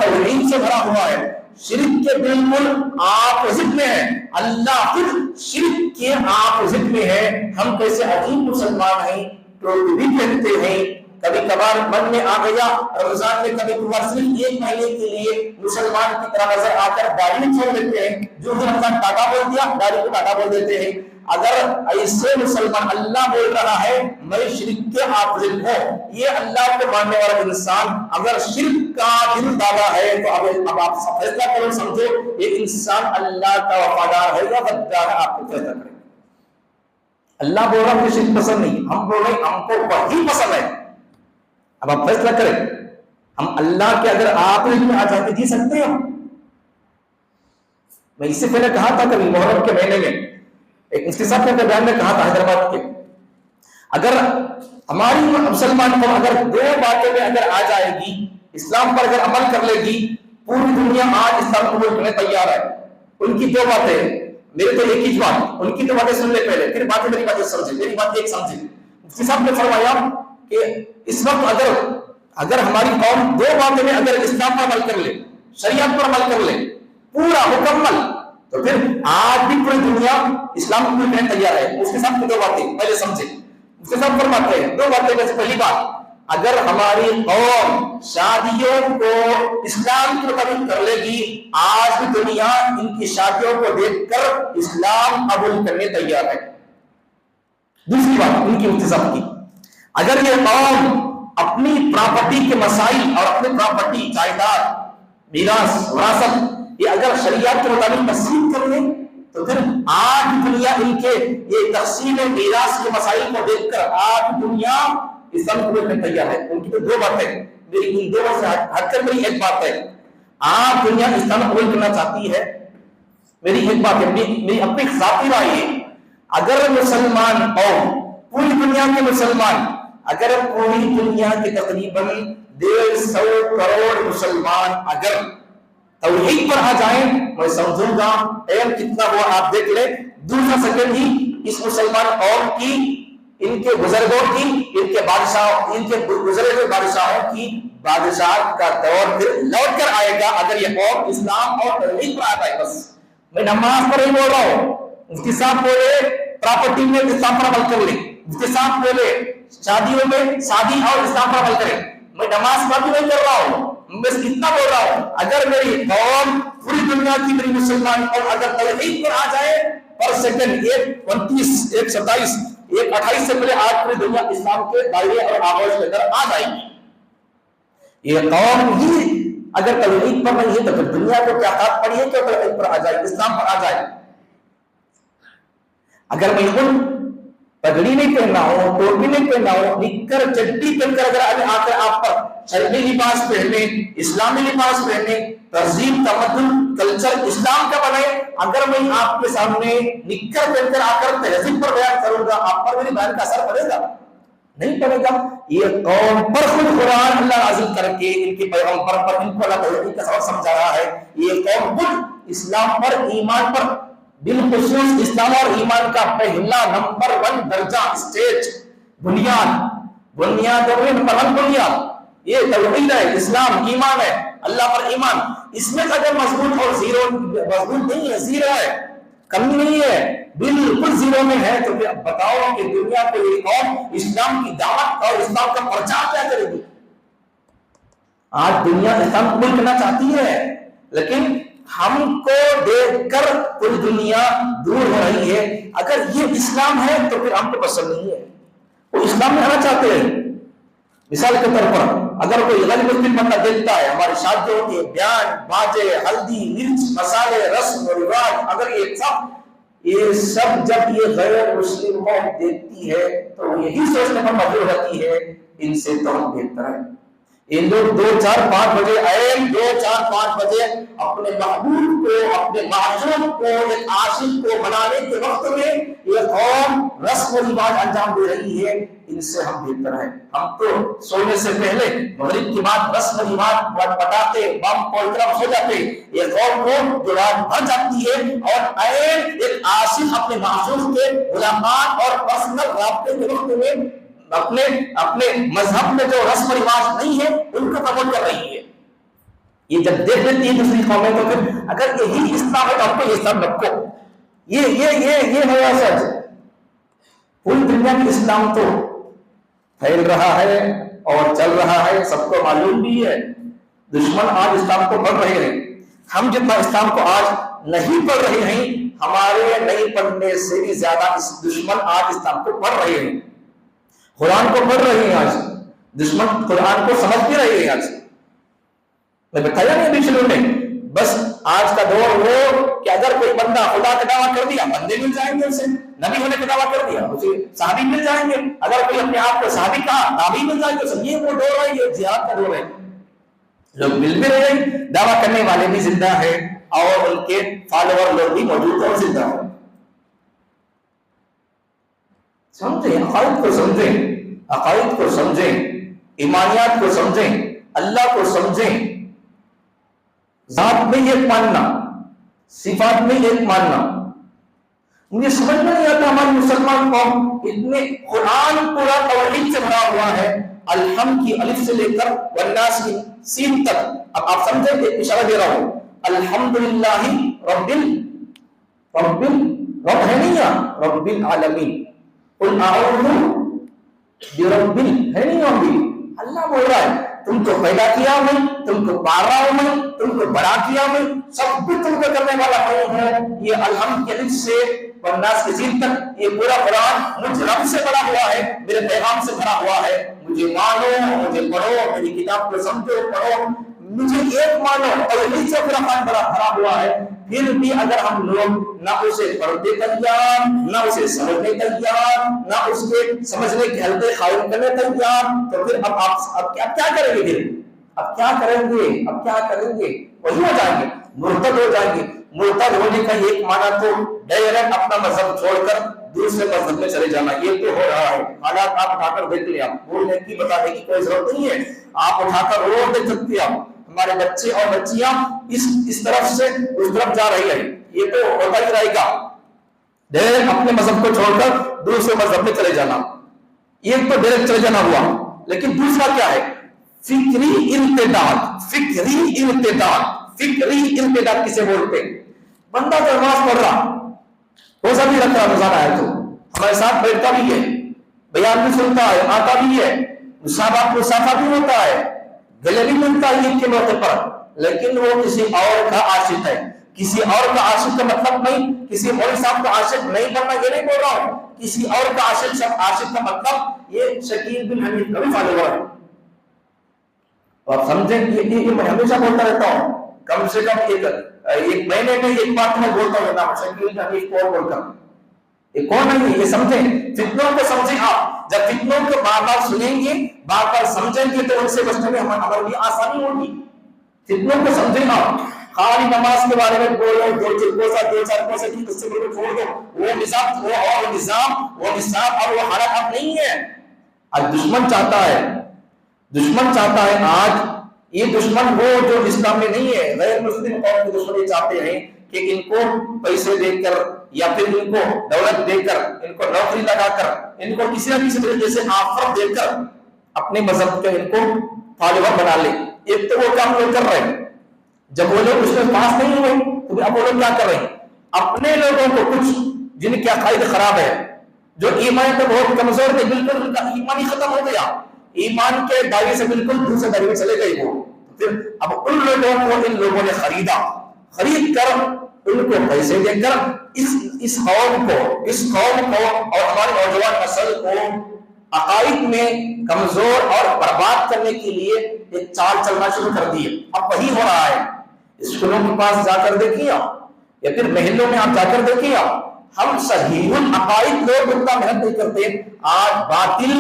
توحید سے بھرا ہوا ہے، شرک کے بالکل اپوزٹ میں ہے، اللہ خود شرک کے اپوزٹ میں ہے۔ ہم کیسے عجیب مسلمان ہیں، ٹوپی بھی پہنتے ہیں، کبھی کبھار من میں آ گیا رمضان میں کبھی کبھار صرف 1 مہینے کے لیے مسلمان کی طرح نظر آ کر داڑھی چھوڑ دیتے ہیں، جو رمضان ٹاٹا بول دیا داڑھی کو ٹاٹا بول دیتے ہیں۔ اگر ایسے مسلمان، اللہ بول رہا ہے میں شرک کے اپوزٹ ہوں، یہ اللہ کو ماننے والا انسان اگر شرک کا دل ڈالا ہے تو اب آپ فیصلہ کرو، سمجھو یہ انسان اللہ کا وفادار ہے یا غدار ہے، آپ کو فیصلہ کریں۔ اللہ بول رہا مجھے شرک پسند نہیں، ہم بول رہے ہم کو وہی پسند ہے، اب آپ فیصلہ کریں۔ ہم اللہ کے اگر آپ میں آ جاتے جی سکتے ہیں؟ میں اس سے پہلے کہا تھا کبھی محرم کے مہینے میں ایک مفتی صاحب نے بیان میں کہا تھا حیدرآباد کے، اگر ہماری مسلمان کو اگر 2 باتیں میں اگر آ جائے گی، اسلام پر اگر عمل کر لے گی، پوری دنیا آج اسلام قبول کرنے تیار ہے۔ ان کی 2 باتیں، میرے تو ایک ہی بات، ان کی تو باتیں سن لے پہلے، پھر باتیں میری باتیں سمجھے، میری بات ایک سمجھے۔ مفتی صاحب نے فرمایا کہ اس وقت اگر ہماری قوم دو باتوں میں اگر اسلام پر عمل کر لے، شریعت پر عمل کر لے پورا مکمل، تو پھر آج بھی پوری دنیا اسلام کو کرنے تیار ہے۔ اس کے ساتھ دو باتیں پہلے سمجھے۔ اس کے ساتھ فرماتے ہیں دو باتیں میں سے پہلی بات، اگر ہماری قوم شادیوں کو اسلام کے مطابق کر لے گی، آج بھی دنیا ان کی شادیوں کو دیکھ کر اسلام قبول کرنے تیار ہے۔ دوسری بات ان کی مفتی صاحب کی، اگر یہ قوم اپنی پراپرٹی کے مسائل اور اپنی پراپرٹی جائیداد میراث وراثت یہ اگر شریعت کے مطابق تقسیم کر لیں، تو پھر آج دنیا ان کے یہ تقسیم میراث کے مسائل کو دیکھ کر آج دنیا اسلام قبول کرنے تیار ہے۔ ان کی تو دو باتیں، میری ان دو سے ہٹ کر میری ایک بات ہے، آج دنیا اسلام قبول کرنا چاہتی ہے۔ میری ایک بات ہے، میری اپنی ذاتی رائے ہے، اگر مسلمان قوم پوری دنیا کے مسلمان، اگر پوری دنیا کے تقریباً 150 کروڑ مسلمان اگر توحید پر آ جائیں، میں سمجھوں گا ٹائم کتنا ہوا آپ دیکھ لیں، دوسرا سیکنڈ ہی اس مسلمان قوم کی، ان کے بزرگوں کی، ان کے بادشاہوں، ان کے گزرے ہوئے بادشاہوں کی بادشاہ کا دور پھر لوٹ کر آئے گا اگر یہ قوم اسلام اور توحید پر آ جائے۔ بس میں نماز پر ہی بول رہا ہوں، اس کے ساتھ بولے پراپرٹی میں اسلام پر عمل کر لیں، اس کے ساتھ بولے شادیوں میں شادی اور اسلام پر عمل کریں۔ میں نماز پر بھی نہیں کر رہا ہوں، بس اتنا بول رہا ہوں، اگر میری قوم پوری دنیا کی میری مسلمان اور اگر توحید پر آ جائے پر سیکنڈ 1:29 1:27 1:28 سے پہلے آج پوری دنیا اسلام کے دائرے اور آغوش کے اندر آ جائے گی۔ یہ قوم ہی اگر توحید پر نہیں ہے تو پھر دنیا کو کیا طاقت پڑی ہے کہ توحید پر آ جائے، اسلام پر آ جائے۔ اگر میں ان پگڑی نہیں پہننا ہو، ٹوپی نہیں پہننا ہو، نکر چڈی پہن کر اگر آ کر آپ پر شرعی لباس پہنے، اسلامی لباس پہنے، تہذیب تمدن کلچر اسلام کا بنائے، اگر میں آپ کے سامنے نکر پہن کر آ کر تہذیب پر بیان کروں گا، آپ پر میری بیان کا اثر پڑے گا؟ نہیں پڑے گا۔ یہ قوم پر خود قرآن اللہ نازل کر کے ان کے پیغمبر پر ان کو اللہ توحید کا سبق سمجھا رہا ہے۔ یہ قوم خود اسلام پر ایمان پر بالخصوص اسلام اور ایمان کا پہلا نمبر 1 درجہ اسٹیج بنیاد یہ توحید ہے، اسلام ایمان ہے، اللہ پر ایمان، اس میں اگر مضبوط اور مضبوط نہیں ہے، زیرو ہے، کمی نہیں ہے، بالکل زیرو میں ہے، تو پھر بتاؤ کہ دنیا کو یہ قوم اسلام کی دعوت اور اسلام کا پرچار کیا کرے گی؟ آج دنیا اسلام قبول کرنا چاہتی ہے، لیکن ہم کو دیکھ کر پوری دنیا دور ہو رہی ہے۔ اگر یہ اسلام ہے تو پھر ہم کو پسند نہیں ہے، وہ اسلام میں آنا چاہتے ہیں۔ مثال کے طور پر اگر کوئی غیر مسلم بندہ دیکھتا ہے ہماری شادیوں کے بیان باجے ہلدی مرچ مسالے رسم و رواج، اگر یہ سب جب یہ غیر مسلم قوم دیکھتی ہے تو وہ یہی سوچنے پر مجبور ہوتی ہے ان سے تو ہم بہتر ہیں۔ ان لوگ 2-4-5 بجے آئے، 2-4-5 بجے اپنے محبوب کو، اپنے معشوق کو، ایک عاشق کو منانے کے وقت میں یہ قوم رسم و رواج انجام دے رہی ہے، ان سے ہم بہتر ہیں۔ ہم تو سونے سے پہلے مغرب کے بعد رسم و رواج بتاتے بم کو طرف ہو جاتے، یہ قوم کو جو رات بھر جاتی ہے اور ایک عاشق اپنے معشوق کے ملاقات اور پرسنل رابطے کے وقت میں اپنے مذہب میں جو رسم و رواج نہیں ہے ان کو پروموٹ کر رہی ہے۔ یہ جب دیکھ لیتی ہے دوسری قومیں تو پھر اگر یہی اسلام ہے تو ہم کو یہ اسلام رکھو، یہ ہے سچ۔ پوری دنیا میں اسلام تو پھیل رہا ہے اور چل رہا ہے، سب کو معلوم بھی ہے۔ دشمن آج اسلام کو پڑھ رہے ہیں، ہم جتنا اسلام کو آج نہیں پڑھ رہے ہیں، ہمارے نہیں پڑھنے سے بھی زیادہ دشمن آج اسلام کو پڑھ رہے ہیں، قرآن کو پڑھ رہے ہیں۔ آج دشمن قرآن کو سمجھ بھی رہے ہیں۔ آج میں بتایا نہیں ابھی شروع میں، بس آج کا دور وہ کہ اگر کوئی بندہ خدا کا دعویٰ کر دیا بندے مل جائیں گے، اسے نبی ہونے کا دعویٰ کر دیا اسے صحابی مل جائیں گے، اگر کوئی اپنے آپ کو صحابی کہا تابعی مل جائیں گے۔ یہ وہ دور ہے، یہ جہاد کا دور ہے، لوگ مل بھی رہے ہیں، دعویٰ کرنے والے بھی زندہ ہیں اور ان کے فالوور لوگ بھی موجود اور زندہ ہیں۔ سمجھیں عقائد کو، سمجھیں عقائد کو، سمجھیں ایمانیات کو، سمجھیں اللہ کو، سمجھیں ذات میں ایک ماننا، صفات میں ایک ماننا، مجھے سمجھ میں نہیں آتا ہماری مسلمان قوم اتنے قرآن پورا توحید سے بھرا ہوا ہے، الحمد کی الف سے لے کر والناس کی سین تک. اب آپ سمجھیں کہ اشارہ دے رہا ہوں، الحمدللہ رب ہے نہیں رب العالمین، قل اعوذ برب ہے نہیں، اللہ بول رہا ہے تم کو پیدا کیا میں، تم کو پال رہا ہوں میں، تم کو بڑا کیا میں، سب کچھ تم کو کرنے والا میں ہوں. یہ الحمد کے الف سے والناس کے سین تک یہ پورا قرآن مجھ رب سے بڑا ہوا ہے، میرے پیغام سے بڑا ہوا ہے. مجھے مانو، مجھے پڑھو، میری کتاب کو سمجھو، پڑھو، مجھے ایک مانو، اور اس سے پورا قرآن بھرا ہوا ہے. پھر بھی اگر ہم لوگ نہ اسے پڑھتے تیار، نہ اسے سمجھنے تیار، نہ اس کے سمجھنے کے حلقے قائم کرنے تیار، تو پھر اب کیا کریں گے؟ پھر اب کیا کریں گے؟ وہی ہو جائیں گے، مرتد ہو جائیں گے. مرتد ہونے کا ایک معنی تو ڈائریکٹ اپنا مذہب چھوڑ کر دوسرے مذہب میں چلے جانا، یہ تو ہو رہا ہے. حالات آپ اٹھا کر دیکھ لیں، آپ بولنے کی بتانے کی کوئی ضرورت نہیں ہے، آپ اٹھا کر روز دیکھ سکتے ہیں. آپ ہمارے بچے اور بچیاں اس طرف سے اس طرف جا رہی ہے، یہ تو ہوتا ہی رہے گا. ڈائریکٹ اپنے مذہب کو چھوڑ کر دوسرے مذہب میں چلے جانا، یہ تو ڈائریکٹ چلے جانا ہوا. لیکن دوسرا کیا ہے؟ فکری ارتداد کسے بولتے ہیں؟ بندہ تو نماز پڑھ رہا، روزہ بھی رکھ رہا، روزانہ ہے تو ہمارے ساتھ بیٹھتا بھی ہے، بیان بھی سنتا ہے، آتا بھی ہے، مسافہ بھی ہوتا ہے، گلے بھی ملتا ہے عید کے موقع پر، لیکن وہ کسی اور کا عاشق ہے. کسی اور کا عاشق کا مطلب نہیں کسی مولوی صاحب کا عاشق نہیں بننا، یہ نہیں بول رہا ہوں. کسی اور کا عاشق کا مطلب یہ شکیل بن حنیف کا بھی فالوور ہے. اور سمجھیں کہ میں ہمیشہ بولتا رہتا ہوں، کم سے کم ایک مہینے میں ایک بات میں بولتا رہتا ہوں، شکیل بن حنیف کون بول کر، یہ کون ہے؟ یہ سمجھیں، فتنوں کو سمجھیں. آپ جب فتنوں کو بار بار سنیں گے، بار بار سمجھیں گے تو ان سے بچنے میں ہمارے لیے آسانی ہوگی. فتنوں کو سمجھیں. آپ خالی نماز کے بارے میں بولو، دو چار کوسے کی اس سے چھوڑ دو، وہ نظام اور وہ حالت اب نہیں ہے. آج دشمن چاہتا ہے آج یہ دشمن وہ جو اسلام میں نہیں ہے، غیر مسلم قوم کے دشمن یہ چاہتے ہیں کہ ان کو پیسے دے کر یا پھر ان کو دولت دے کر، ان کو نوکری لگا کر، ان کو کسی نہ کسی طریقے سے آفر دے کر اپنے مذہب کے ان کو فالوور بنا لے. ایک تو وہ کام لوگ کر رہے ہیں، جب وہ لوگ اس میں پاس نہیں ہوئے تو اب وہ لوگ کیا کر رہے ہیں؟ اپنے لوگوں کو کچھ جن کے عقائد خراب ہے، جو ایمان تو بہت کمزور تھے، بالکل ان کا ایمان ہی ختم ہو گیا، ایمان کے دائرے سے بالکل دوسرے دائرے میں چلے گئے. وہ پھر اب ان لوگوں کو ان لوگوں نے خرید کر ان کو پیسے دے کر اس قوم کو اور ہمارے نوجوان نسل کو عقائد میں کمزور اور برباد کرنے کے لیے ایک چال چلنا شروع کر دی. اب وہی ہو رہا ہے. اسکولوں کے پاس جا کر دیکھیے یا پھر محلوں میں آپ جا کر دیکھیے، ہم صحیح العقائد لوگ اتنا محنت نہیں کرتے. آج باطل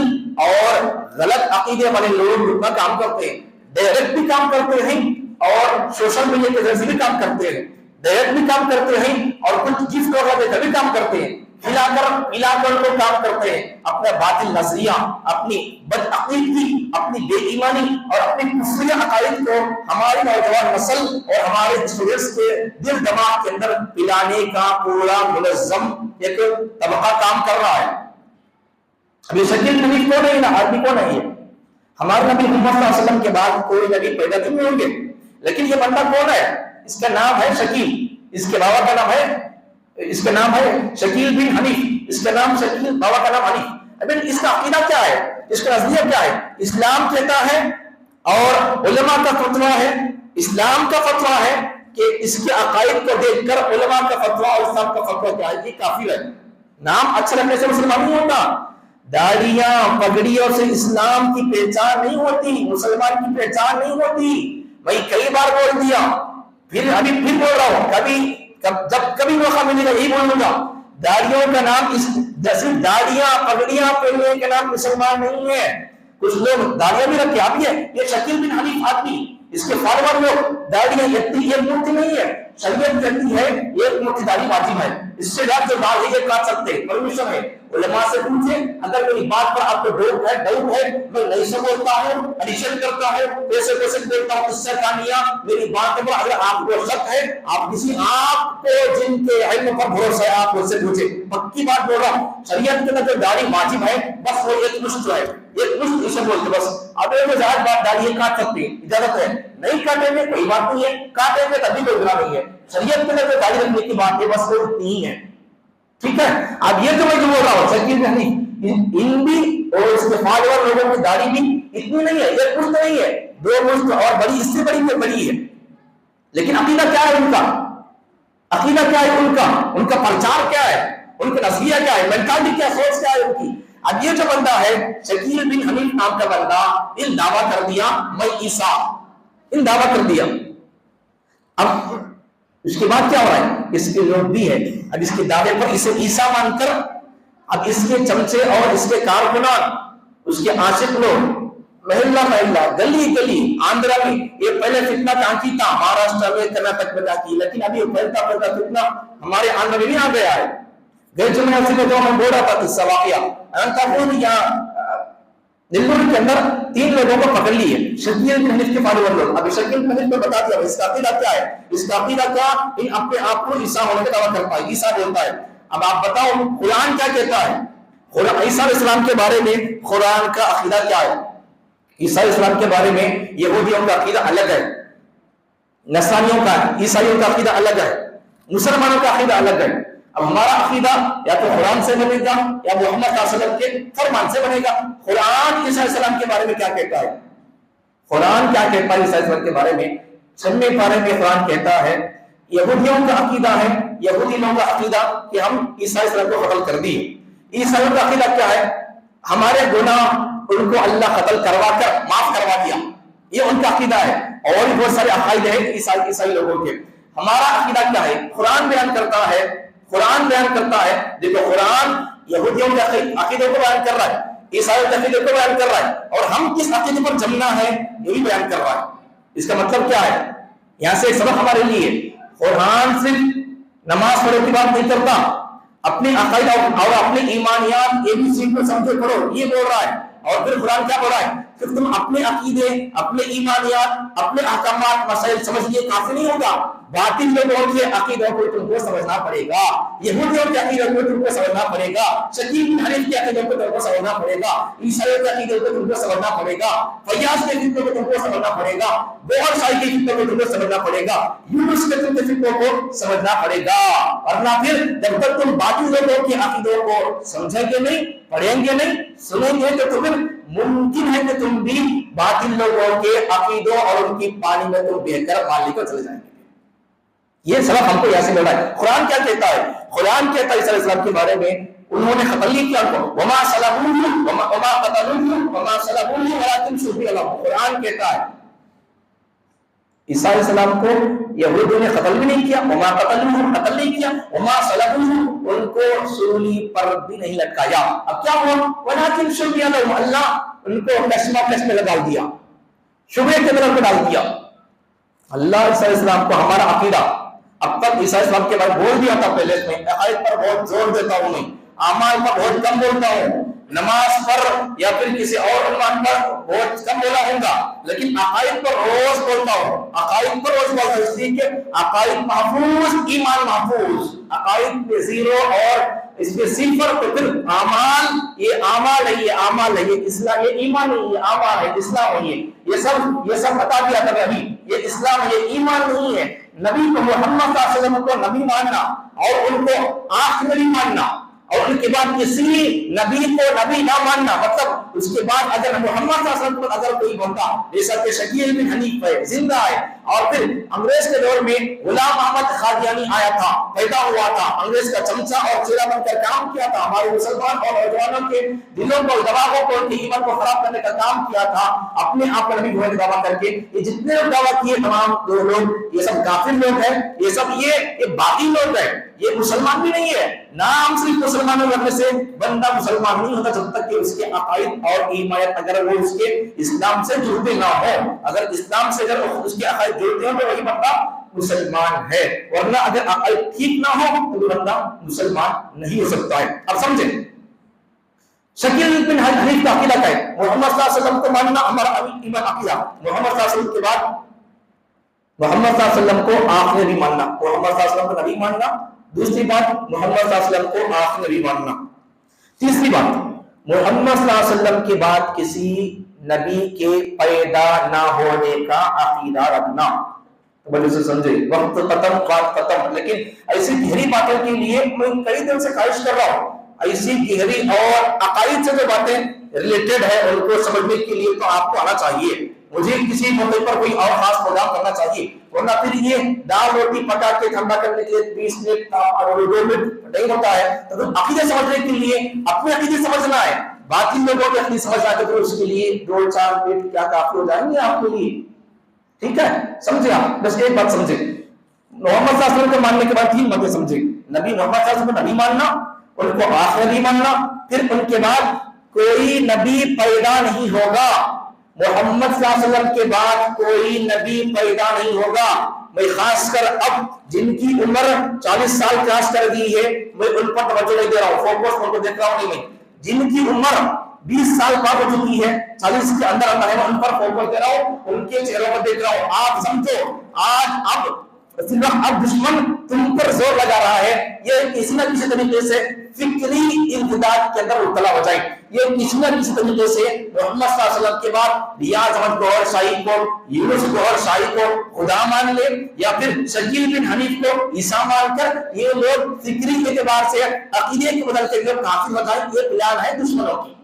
اور غلط عقیدے والے لوگ اتنا کام کرتے ہیں، ڈائریکٹ بھی کام کرتے ہیں اور سوشل میڈیا کے ذریعے بھی کام کرتے ہیں، ڈائریکٹ بھی کام کرتے ہیں اور کچھ گفٹ وغیرہ دے کر بھی کام کرتے ہیں، پلا کر کو کام کرتے ہیں. اپنا باطل نظریہ، اپنی بدعقیدگی، اپنی بے ایمانی اور اپنی کفری عقائد کو ہماری نوجوان نسل اور ہمارے اسٹوڈنٹس کے دل دماغ کے اندر پلانے کا پورا منظم ایک طبقہ کام کر رہا ہے. ابھی شکیل نبی کون ہے؟ آدمی کون ہے؟ ہمارے نبی محمد صلی اللہ علیہ وسلم کے بعد کوئی نبی پیدا نہیں ہوں گے، لیکن یہ بندہ کون ہے؟ اس کا نام ہے شکیل، اس کے بابا کا نام ہے شکیل بن حنیف، اس کا نام شکیل، بابا کا نام حنیف. ابھی اس کا عقیدہ کیا ہے؟ اس کا نظریہ کیا ہے؟ اسلام کہتا ہے اور علماء کا فتویٰ ہے، اسلام کا فتویٰ ہے کہ اس کے عقائد کو دیکھ کر علماء کا فتویٰ اور اسلام کا فتویٰ کیا ہے، یہ کافی ہے. نام اچھا رکھنے سے مسلمان نہیں ہوتا، داڑیاں پگڑیوں سے اسلام کی پہچان نہیں ہوتی، مسلمان کی پہچان نہیں ہوتی. میں کئی بار بول دیا، پھر بول رہا ہوں، جب کبھی موقع ملے گا یہی بولوں گا. داڑیوں کا نام جیسے داڑیاں پگڑیاں پہننے کا نام مسلمان نہیں ہے. کچھ لوگ داڑیاں بھی رکھے، آپ یہ شکیل بن حنیف آدمی، اس کے فالوور لوگ داڑیاں یہ مفت نہیں ہے، شریعت کہتی ہے ایک مٹھی داڑھی واجب ہے، اس سے زیادہ جو داڑھی یہ کاٹ سکتے ہیں، پرمیشن ہے، علماء سے پوچھیں، اگر کوئی بات پر آپ کو ڈاؤٹ ہے، میں نہیں سے بولتا ہوں، ایڈیشن کرتا ہوں، پیسے بولتا ہوں، اس سے کہانیاں میری بات پر اگر آپ کو شک ہے، آپ کسی آپ کو جن کے علم پر بھروسہ ہے آپ ان سے پوچھیں، پکی بات بول رہا ہوں، شریعت کے اندر جو داڑھی واجب ہے بس وہ ایک مشت ہے، ایک مشت اسے بولتے بس، اب یہ زیادہ بات داڑھی کاٹ سکتے ہیں، اجازت ہے، نہیں کاٹیں گے کوئی بات نہیں ہے، کاٹیں گے تبھی کوئی گناہ نہیں ہے، شریعت کے اندر جو داڑھی رکھنے کی بات ہے بس وہ اتنی ہی ہے، ٹھیک ہے؟ اب یہ جو میں جو بول رہا ہوں شکیل نہیں، ان بھی اور اس کے فالوور لوگوں کی داڑھی بھی اتنی نہیں ہے، ایک مشت نہیں ہے، دو مشت اور بڑی، اس سے بڑی بڑی ہے، لیکن عقیدہ کیا ہے ان کا؟ عقیدہ کیا ہے ان کا پرچار کیا ہے، ان کا نظریہ کیا ہے، مینٹالٹی کیا، سوچ کیا ہے ان کی؟ اب یہ جو بندہ ہے شکیل بن حنیف نام کا بندہ، ان دعویٰ کر دیا میں عیسیٰ، ان دعویٰ کر دیا، اب اس کے بعد کیا ہو رہا ہے؟ اس کے لوگ بھی ہے، اب اس کے دعوے پر اسے عیسیٰ مان کر اب اس کے چمچے اور اس کے کارکنان، اس کے عاشق لوگ محلہ محلہ، گلی گلی، آندھرا میں یہ پہلے فتنہ کہاں کی تھا؟ مہاراشٹر میں، کرناٹک میں کی، لیکن ابھی پھیلتا پھیلتا فتنہ ہمارے آندھرا میں بھی آ گیا ہے۔ گئے جمعہ میں جو ہم بول رہا تھا قصہ واقعہ، انتاپور یہاں نلور کے اندر 3 لوگوں کو پکڑ لی ہے، شکیل بن حنیف کے فالوور لوگ۔ اب شکیل بن حنیف کو بتا دیا اس کا عقیدہ کیا ہے، اس کا عقیدہ کیا، ان اپنے آپ کو عیسیٰ ہونے کا دعویٰ کرتا ہے، عیسیٰ بولتا ہے۔ اب آپ بتاؤ قرآن کیا کہتا ہے، عیسیٰ علیہ السلام کے بارے میں قرآن کا عقیدہ کیا ہے؟ عیسیٰ علیہ السلام کے بارے میں یہودیوں کا عقیدہ الگ ہے، نصرانیوں کا، عیسائیوں کا عقیدہ الگ ہے، مسلمانوں کا عقیدہ الگ ہے۔ اب ہمارا عقیدہ یا تو قرآن سے بنے گا یا محمد صلی اللہ علیہ وسلم کے فرمان سے بنے گا۔ قرآن عیسیٰ علیہ السلام کے بارے میں کیا کہتا ہے؟ قرآن کیا کہتا ہے عیسیٰ علیہ السلام کے بارے میں؟ 6ویں پارے میں قرآن کہتا ہے، یہودیوں کا عقیدہ ہے، یہودی لوگوں کا عقیدہ کہ ہم عیسیٰ علیہ السلام کو قتل کر دیے۔ عیسائیوں کا عقیدہ کیا ہے؟ ہمارے گناہ ان کو اللہ قتل کروا کر معاف کروا دیا، یہ ان کا عقیدہ ہے۔ اور بھی بہت سارے عقائد ہیں عیسائی لوگوں کے۔ ہمارا عقیدہ کیا ہے؟ قرآن بیان کرتا ہے، قرآن بیان کرتا ہے، دیکھو قرآن یہودیوں کے عقیدے کو بیان کر رہا ہے، عیسائیوں کے عقیدے کو بیان کر رہا ہے، اور ہم کس عقیدے پر جمنا ہے یہ بھی بیان کر رہا ہے۔ اس کا مطلب کیا ہے؟ یہاں سے ایک سبق ہمارے لیے، قرآن صرف نماز پڑھنے کی بات نہیں کرتا، اپنے عقائد اور اپنے ایمانیات یہ بھی سیکھو سمجھو پڑھو، یہ بول رہا ہے۔ اور پھر قرآن کیا بول رہا ہے؟ کہ تم اپنے عقیدے، اپنے ایمانیات، اپنے احکامات، مسائل سمجھ لیے کافی نہیں ہوگا، باطل لوگوں کے عقیدوں کو تم کو سمجھنا پڑے گا، یہودیوں کے عقیدوں کو تم کو سمجھنا پڑے گا، شکیل بن حنیف کے عقیدوں کو تم کو سمجھنا پڑے گا، عیسائیوں کے عقیدوں کو تم کو سمجھنا پڑے گا، فیاض کے عقیدوں کو تم کو سمجھنا پڑے گا، بہت ساری کے عقیدوں کو تم کو سمجھنا پڑے گا، یونس کے عقیدوں کو سمجھنا پڑے گا، ورنہ پھر جب تک تم باقی لوگوں کے عقیدوں کو سمجھیں گے نہیں، پڑھیں گے نہیں، سنیں گے تو تمہیں ممکن ہے کہ تم بھی باقی لوگوں کے عقیدوں اور ان کی پانی میں تم بہہ کر مال کو چلے جائیں گے۔ یہ سبق ہم کو یہاں سے مل رہا ہے۔ قرآن کیا کہتا ہے؟ قرآن کہتا ہے عیسیٰ علیہ السلام کے بارے میں انہوں نے قتل نہیں کیا ان کو، وما صلبوہ وما قتلوہ وما صلبوہ ولکن شبیہ لہ۔ قرآن کہتا ہے عیسیٰ علیہ السلام کو یہودیوں نے قتل بھی نہیں کیا، وما قتلوہ قتل نہیں کیا، وما صلبوہ ان کو سولی پر بھی نہیں لٹکایا۔ اب کیا ہوا؟ ولکن شبیہ لہ، اللہ ان کو کشمکش میں لگا دیا، شبہ کے اندر ڈال دیا۔ اللہ عیسیٰ علیہ السلام کو ہمارا عقیدہ اب تک عیسیٰ علیہ السلام کے بارے بول دیا تھا پہلے، میں عقائد پر بہت زور دیتا ہوں، میں اعمال پر بہت کم بولتا ہوں، نماز پر یا پھر کسی اور عنوان پر بہت کم بولا ہوں گا، لیکن عقائد پر روز بولتا ہوں، عقائد پر روز بولتا ہوں، اس لیے کہ عقائد محفوظ، ایمان محفوظ، عقائد پہ زیرو اور اس پہ صفر، تو پھر اعمال، یہ اعمال ہے، یہ اعمال ہے، یہ اسلام، یہ ایمان نہیں، یہ اعمال ہے، اسلام ہے، یہ سب بتا دیا تھا ابھی، یہ اسلام ہے، یہ ایمان نہیں ہے۔ نبی کو محمد صلی اللہ علیہ وسلم کو نبی ماننا اور ان کو آخری ماننا، اور ان کے بعد کسی نبی کو نبی نہ ماننا، مطلب اس کے بعد اگر محمد صلی اللہ علیہ وسلم کو اگر کوئی بنتا جیسا کہ شکیل بن حنیف ہے، زندہ ہے، اور پھر انگریز کے دور میں غلام احمد قادیانی آیا تھا، پیدا ہوا تھا، انگریز کا چمچہ اور چہرہ بن کر کام کیا تھا، ہمارے مسلمان اور نوجوانوں کے دلوں کو، دماغوں کو، ان کی ایمان کو خراب کرنے کا کام کیا تھا، اپنے آپ کو نبی ہونے کا دعویٰ کر کے۔ یہ جتنے لوگ دعویٰ کیے تمام لوگ، یہ سب کافر لوگ ہیں، یہ سب یہ باغی لوگ ہیں، یہ مسلمان بھی نہیں ہے۔ نام صرف مسلمانوں لگنے سے بندہ مسلمان نہیں ہوتا جب تک کہ اس کے عقائد اور ایمانیت اگر وہ اس کے اسلام سے جڑتے نہ ہو۔ اگر اسلام سے اگر اس کے عقائد جڑتے ہیں تو وہی بندہ مسلمان ہے، ورنہ اگر عقل ٹھیک نہ ہو تو بندہ مسلمان نہیں ہو سکتا ہے۔ اب سمجھیں شکیل بن حنیف کا عقیدہ کیا ہے؟ محمد صلی اللہ علیہ وسلم کو ماننا ہمارا ایمان عقیدہ، محمد صلی اللہ علیہ وسلم کے بعد محمد صلی اللہ علیہ وسلم کو آخری نبی ماننا، محمد صلی اللہ علیہ وسلم کو نبی ماننا، دوسری بات محمد صلی اللہ علیہ وسلم کو آخری نبی ماننا، تیسری بات محمد صلی اللہ علیہ وسلم کے بعد کسی نبی کے پیدا نہ ہونے کا عقیدہ رکھنا۔ بڑے سے سمجھے، وقت ختم، بات ختم، لیکن ایسی گہری باتوں کے لیے میں کئی دن سے خواہش کر رہا ہوں، ایسی گہری اور عقائد سے جو باتیں ریلیٹڈ ہے ان کو سمجھنے کے لیے تو آپ کو آنا چاہیے، مجھے کسی موقع پر کوئی اور خاص پروگرام کرنا چاہیے، ورنہ پھر یہ دال روٹی پکا کے ٹھنڈا کرنے کے لیے 20 منٹ اور 2 منٹ نہیں ہوتا ہے۔ تو عقیدے سمجھنے کے لیے اپنے عقیدے سمجھنا ہے، باقی لوگوں کے عقیدے سمجھنا ہے تو اس کے لیے 2-4 منٹ کیا کافی ہو جائیں گے آپ کے لیے، ٹھیک ہے؟ سمجھے آپ؟ بس ایک بات سمجھے، محمد صلی اللہ علیہ وسلم کو ماننے کے بعد 3 باتیں سمجھے، نبی محمد صلی اللہ علیہ وسلم کو نبی ماننا، ان کو آخری نبی ماننا، پھر ان کے بعد کوئی نبی پیدا نہیں ہوگا، محمد صلی اللہ علیہ وسلم کے بعد کوئی نبی پیدا نہیں ہوگا۔ میں خاص کر اب جن کی عمر 40 سال کراس کر گئی ہے میں ان پر توجہ نہیں دے رہا ہوں، فوکس ان کو دیکھ رہا ہوں، نہیں میں جن کی عمر 20 سال پار ہو چکی ہے، 40 کے اندر اندر ہے، ان پر فوکس دے رہا ہوں، ان کے چہروں پر دیکھ رہا ہوں۔ آپ سمجھو آج اب دشمن تم پر زور لگا رہا ہے، یہ کسی نہ کسی طریقے سے فکری انحطاط کے اندر مبتلا ہو جائے، یہ کسی نہ کسی طریقے سے محمد صلی اللہ علیہ وسلم کے بعد ریاض احمد گوہر شاہی کو، یونس گوہر شاہی کو خدا مان لے، یا پھر شکیل بن حنیف کو عیسیٰ مان کر یہ لوگ فکری اعتبار سے عقیدے کے بدل کے لوگ کافر ہو جائیں، یہ پلان ہے دشمنوں کی۔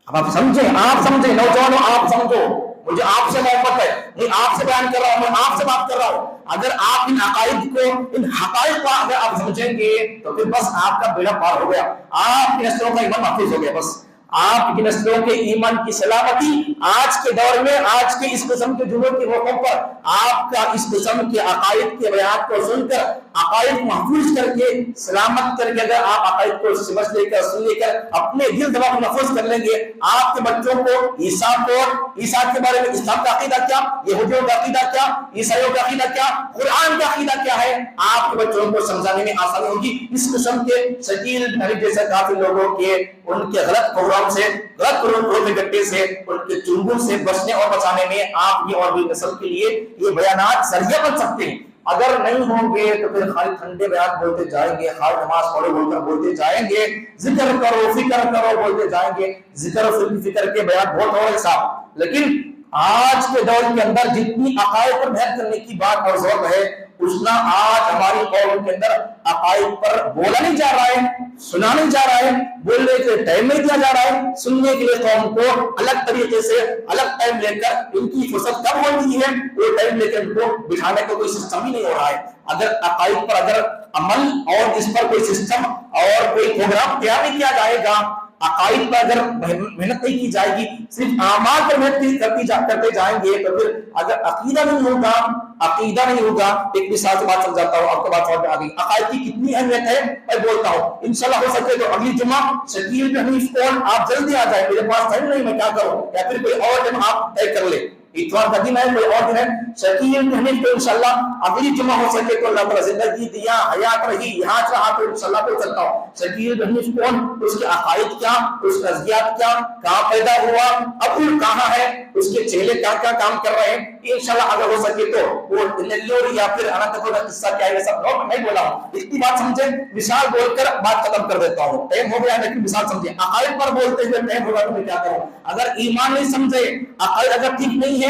اب آپ سمجھیں نوجوانوں، آپ سمجھو، مجھے آپ سے محبت ہے، میں آپ سے بیان کر رہا ہوں، میں آپ سے بات کر رہا ہوں، اگر آپ ان عقائد کو، ان حقائق کو اگر آپ سمجھیں گے تو پھر بس آپ کا بیڑا پار ہو گیا، آپ کی نسلوں کا ایمان محفوظ ہو گیا، بس آپ کی نسلوں کے ایمان کی سلامتی آج کے دور میں، آج کے اس قسم کے جمعوں کے موقع پر آپ کا اس قسم کے عقائد کے بیان کو سن کر، عقائد محفوظ کر کے، سلامت کر کے، اگر آپ عقائد کو سمجھ لے کر، سن لے کر اپنے دل دماغ کو محفوظ کر لیں گے، آپ کے بچوں کو عیسیٰ کے بارے میں اسلام کا عقیدہ کیا، یہودیوں کا عقیدہ کیا، عیسائیوں کا عقیدہ کیا، قرآن کا عقیدہ کیا ہے، آپ کے بچوں کو سمجھانے میں آسانی ہوگی۔ اس قسم کے شکیل بن حنیف جیسے کافی لوگوں کے ان کے غلط پروگرام سے، غلط پروگرام کے گٹے سے، ان کے چنگل سے بچنے اور بچانے میں آپ کی اور بھی نسل کے لیے یہ بیانات ذریعہ بن سکتے ہیں۔ اگر نہیں ہوں گے تو پھر خالی ٹھنڈے بیان بولتے جائیں گے، خالی نماز پڑھو بول کر بولتے جائیں گے، ذکر کرو فکر کرو بولتے جائیں گے، ذکر و فکر کے بیان بہت ہو صاحب، لیکن آج کے دور کے اندر جتنی عقائد پر محنت کرنے کی بات اور ضرورت ہے، اتنا آج ہماری قوم کے اندر عقائد پر بولا نہیں جا رہا ہے، سنا نہیں جا رہا ہے، بولنے کے ٹائم نہیں دیا جا رہا ہے، سننے کے لیے قوم کو الگ طریقے سے الگ ٹائم لے کر، ان کی فرصت کب ہوتی ہے وہ ٹائم لے کر ان کو بٹھانے کا کوئی سسٹم ہی نہیں ہو رہا ہے۔ اگر عقائد پر اگر عمل اور اس پر کوئی سسٹم اور کوئی پروگرام تیار نہیں کیا جائے گا، عقائد پر اگر محنت نہیں کی جائے گی، صرف اعمال پر محنت کرتے جائیں گے، تو پھر اگر عقیدہ نہیں ہوگا، ایک مثال سے بات سمجھاتا ہوں آپ کو، بات سمجھ آ گئی، عقائد کی کتنی اہمیت ہے میں بولتا ہوں، انشاءاللہ ہو سکے تو اگلی جمعہ شکیل بن حنیف کون آپ جلدی آ جائیں، میرے پاس ٹائم نہیں، میں کیا کروں، یا پھر کوئی اور دن آپ طے کر لیں، اتوار کا دن ہے کوئی اور دن ہے، شکیل بن حنیف کو انشاءاللہ اگلی جمعہ ہو سکے تو اللہ تعالیٰ زندگی دیا، حیات رہی، یہاں رہا تو انشاءاللہ بول سکتا ہوں شکیل بن حنیف کون، اس کے عقائد کیا، اس کے نظریات کیا، کہاں پیدا ہوا، اب وہ کہاں ہے، اس کے چہلے کیا کیا کام کر رہے ہیں، انشاءاللہ اگر ہو سکے تو وہ نلوری یا پھر انتقل کا قصہ کیا ہے، سب لوگ نہیں بولا ہوں، اتنی بات سمجھیں، مثال بول کر بات ختم کر دیتا ہوں، ٹائم ہو گیا لیکن مثال سمجھیں، عقائد پر بولتے ہوئے ٹائم ہوگا تو میں کیا کروں، اگر ایمان نہیں سمجھے، عقائد اگر ٹھیک نہیں ہے،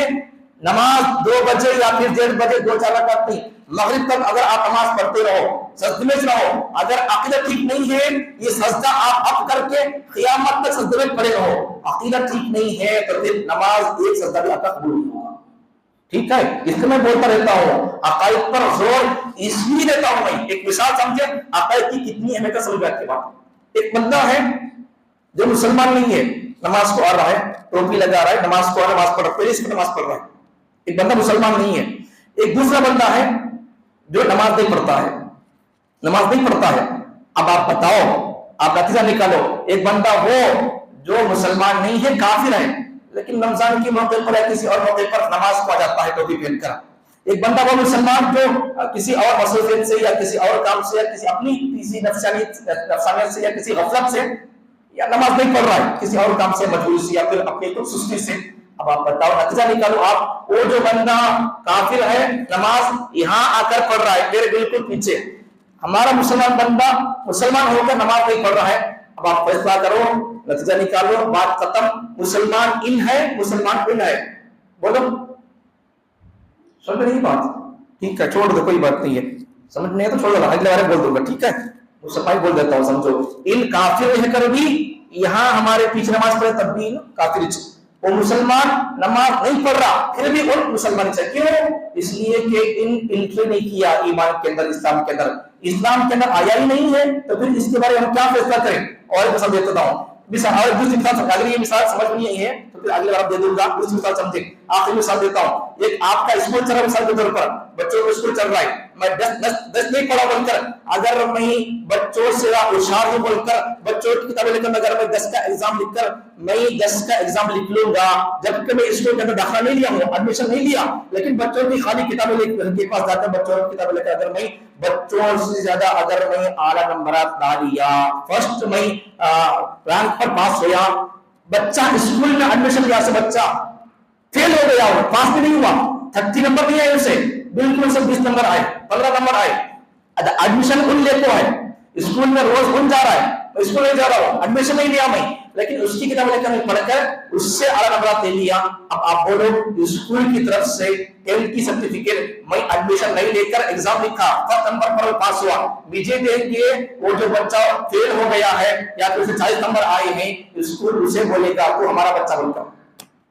نماز 2 بجے یا پھر 1:30 بجے 2-4 رکعت نہیں، مغرب تک اگر آپ نماز پڑھتے رہو، سجدے میں رہو، اگر عقیدہ ٹھیک نہیں ہے، یہ سجدہ آپ اب کر کے قیامت تک سجدے میں پڑے رہو، عقیدہ ٹھیک نہیں ہے تو پھر نماز ایک سجدہ بھی آپ کا قبول نہیں ہوگا، ٹھیک ہے؟ اس لیے میں بولتا رہتا ہوں عقائد پر زور اس لیے دیتا ہوں، میں ایک مثال سمجھے عقائد کی کتنی اہمیت سمجھ کے بعد، ایک بندہ ہے جو مسلمان نہیں ہے، نماز کو آ رہا ہے، ٹوپی لگا رہا ہے، نماز کو آ رہا ہے، نماز پڑھ رہا ہے، نماز پڑھ رہا ہے، ایک بندہ مسلمان نہیں ہے، ایک دوسرا بندہ ہے جو نماز نہیں پڑھتا ہے، اب آپ بتاؤ، آپ نتیجہ نکالو، ایک بندہ وہ جو مسلمان نہیں ہے، کافر ہے، لیکن رمضان کے موقع پر یا کسی اور موقع پر نماز کو آ جاتا ہے ٹوپی پہن کر، ایک بندہ وہ مسلمان جو کسی اور مصروفیت سے یا کسی اور کام سے یا کسی اپنی کسی نفسانیت سے یا کسی غفلت سے یا نماز نہیں پڑھ رہا ہے، کسی اور کام سے مجبوری سے یا پھر اپنی تو سستی سے، اب آپ بتاؤ نتیجہ نکالو آپ، وہ جو بندہ کافر ہے نماز یہاں آ کر پڑھ رہا ہے میرے بالکل پیچھے، ہمارا مسلمان بندہ مسلمان ہو کر نماز نہیں پڑھ رہا ہے، اب آپ فیصلہ کرو، نتیجہ نکالو، بات ختم، مسلمان ان ہے مسلمان ان ہے، بولو سمجھ نہیں بات؟ ٹھیک ہے چھوڑ دو کوئی بات نہیں ہے، سمجھ نہیں ہے تو چھوڑ دو، اگلے بار بول دوں گا، ٹھیک ہے صفائی بول دیتا ہوں سمجھو، ان کافر رہ کر بھی یہاں ہمارے پیچھے نماز پڑھے تب بھی کافر، وہ مسلمان نماز نہیں پڑھ رہا پھر بھی ان مسلمان سے، کیوں؟ اس لیے کہ ان انٹری نہیں کیا ایمان کے اندر، اسلام کے اندر، اسلام کے اندر آیا ہی نہیں ہے، تو پھر اس کے بارے میں ہم کیا فیصلہ کریں؟ اور مثال دیتا ہوں، مثال اور دوسری مثال، اگر یہ مثال سمجھ میں نہیں ہے تو پھر اگلی بار دے دوں گا، دوسری مثال سمجھیں، آخری مثال دیتا ہوں، ایک آپ کا اسکول چل رہا ہے، مثال کے طور پر بچوں کو اسکول چل رہا ہے، میں 10 نہیں پڑھا بول کر اگر میں بچوں سے ہوشیار ہوں بول کر بچوں کی کتابیں لے کر اگر میں 10 کا ایگزام لکھ کر میں 10 کا ایگزام لکھ لوں گا، جبکہ میں اسکول کے اندر داخلہ نہیں لیا ہوں، ایڈمیشن نہیں لیا، لیکن بچوں کی خالی کتابیں لے کے پاس جاتے ہیں، بچوں کی کتابیں لے کر اگر میں بچوں سے زیادہ اگر میں اعلیٰ نمبرات لا لیا، فرسٹ میں رینک پر پاس ہوا، بچہ اسکول میں ایڈمیشن لیا سے بچہ فیل ہو گیا ہو، پاس بھی نہیں ہوا، 30 نمبر نہیں آئے اسے، بالکل سے 20 نمبر آئے، 15 نمبر آئے، ایڈمیشن ان لے کو ہے، اسکول میں روز ان جا رہا ہے، اسکول نہیں جا رہا ہوں، ایڈمیشن نہیں لیا میں، لیکن اس کی کتاب لے کر پڑھ کر اس سے اعلیٰ نمبرات لے لیا، اب آپ بولو اسکول کی طرف سے 10 کی سرٹیفکیٹ میں ایڈمیشن نہیں لے کر ایگزام لکھا، 1 نمبر پر پاس ہوا، مجھے دیں گے وہ جو بچہ فیل ہو گیا ہے یا پھر اسے 40 نمبر آئے ہیں، اسکول اسے بولے گا تو ہمارا بچہ بول کر،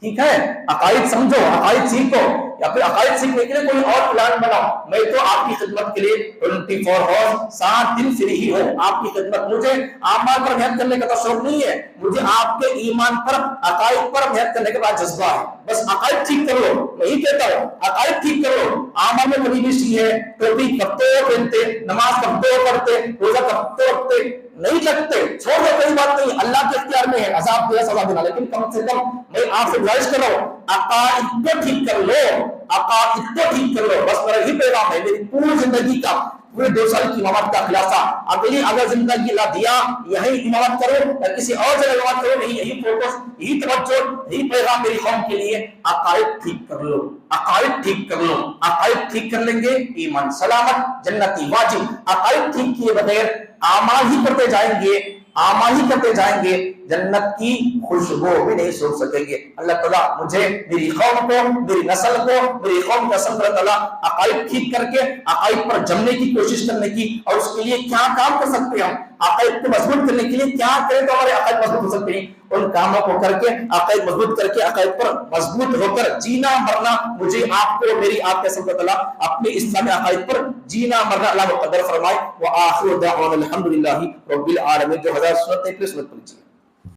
ٹھیک ہے؟ عقائد سمجھو، عقائد سیکھو، یا پھر عقائد سیکھنے کے لیے کوئی اور پلان بناؤ، میں تو آپ کی خدمت کے لیے 24 آورز 7 دن فری ہی ہوں، آپ کی خدمت، مجھے اعمال پر محنت کرنے کا تو شوق نہیں ہے، مجھے آپ کے ایمان پر عقائد پر محنت کرنے کا بڑا جذبہ ہے، بس عقائد ٹھیک کر لو، میں ہی کہتا ہوں عقائد ٹھیک کر لو، اعمال میں کمی بیشی ہے، ٹوپی کب تو پہنتے، نماز کب تو پڑھتے، روزہ کب تو رکھتے، نہیں لگتے، چھوڑ دو کوئی بات نہیں، اللہ کے اختیار میں ہے، عذاب دیا سزا دینا، لیکن کم سے کم میں آپ سے گزارش کر رہا ہوں عقائد کو ٹھیک کر لو، عقائد کو ٹھیک کر لو، بس میرا یہی پیغام ہے، میری پوری زندگی کا، پورے 2 سال کی امامت کا خلاصہ، اگلی اگر زندگی اللہ دیا یہی امامت کرو یا کسی اور جگہ امامت کرو، یہی فوکس، یہی توجہ، یہی پیغام میری قوم کے لیے، عقائد ٹھیک کر لو، عقائد ٹھیک کر لو، عقائد ٹھیک کر لیں گے ایمان سلامت، جنتی واجب، عقائد ٹھیک کیے بغیر اعمال ہی کرتے جائیں گے، اعمال ہی کرتے جائیں گے، جنت کی خوشبو بھی نہیں سوکھ سکیں گے۔ اللہ تعالیٰ مجھے، میری قوم کو، میری نسل کو، میری قوم کا سب اللہ تعالیٰ عقائد ٹھیک کر کے عقائد پر جمنے کی کوشش کرنے کی، اور اس کے لیے کیا کام کر سکتے ہیں ہم، عقائد کو مضبوط کرنے کے لیے کیا کریں تو ہمارے عقائد مضبوط ہو سکتے ہیں، ان کاموں کو کر کے عقائد مضبوط کر کے عقائد پر مضبوط ہو کر جینا مرنا، مجھے آپ کو، میری آپ کے سب اللہ اپنے اسلامی عقائد پر جینا مرنا اللہ مقدر فرمائے۔ وآخر دعوانا الحمدللہ رب العالمین۔ جو 1000 سورت ہے پھر سورت پڑھیے۔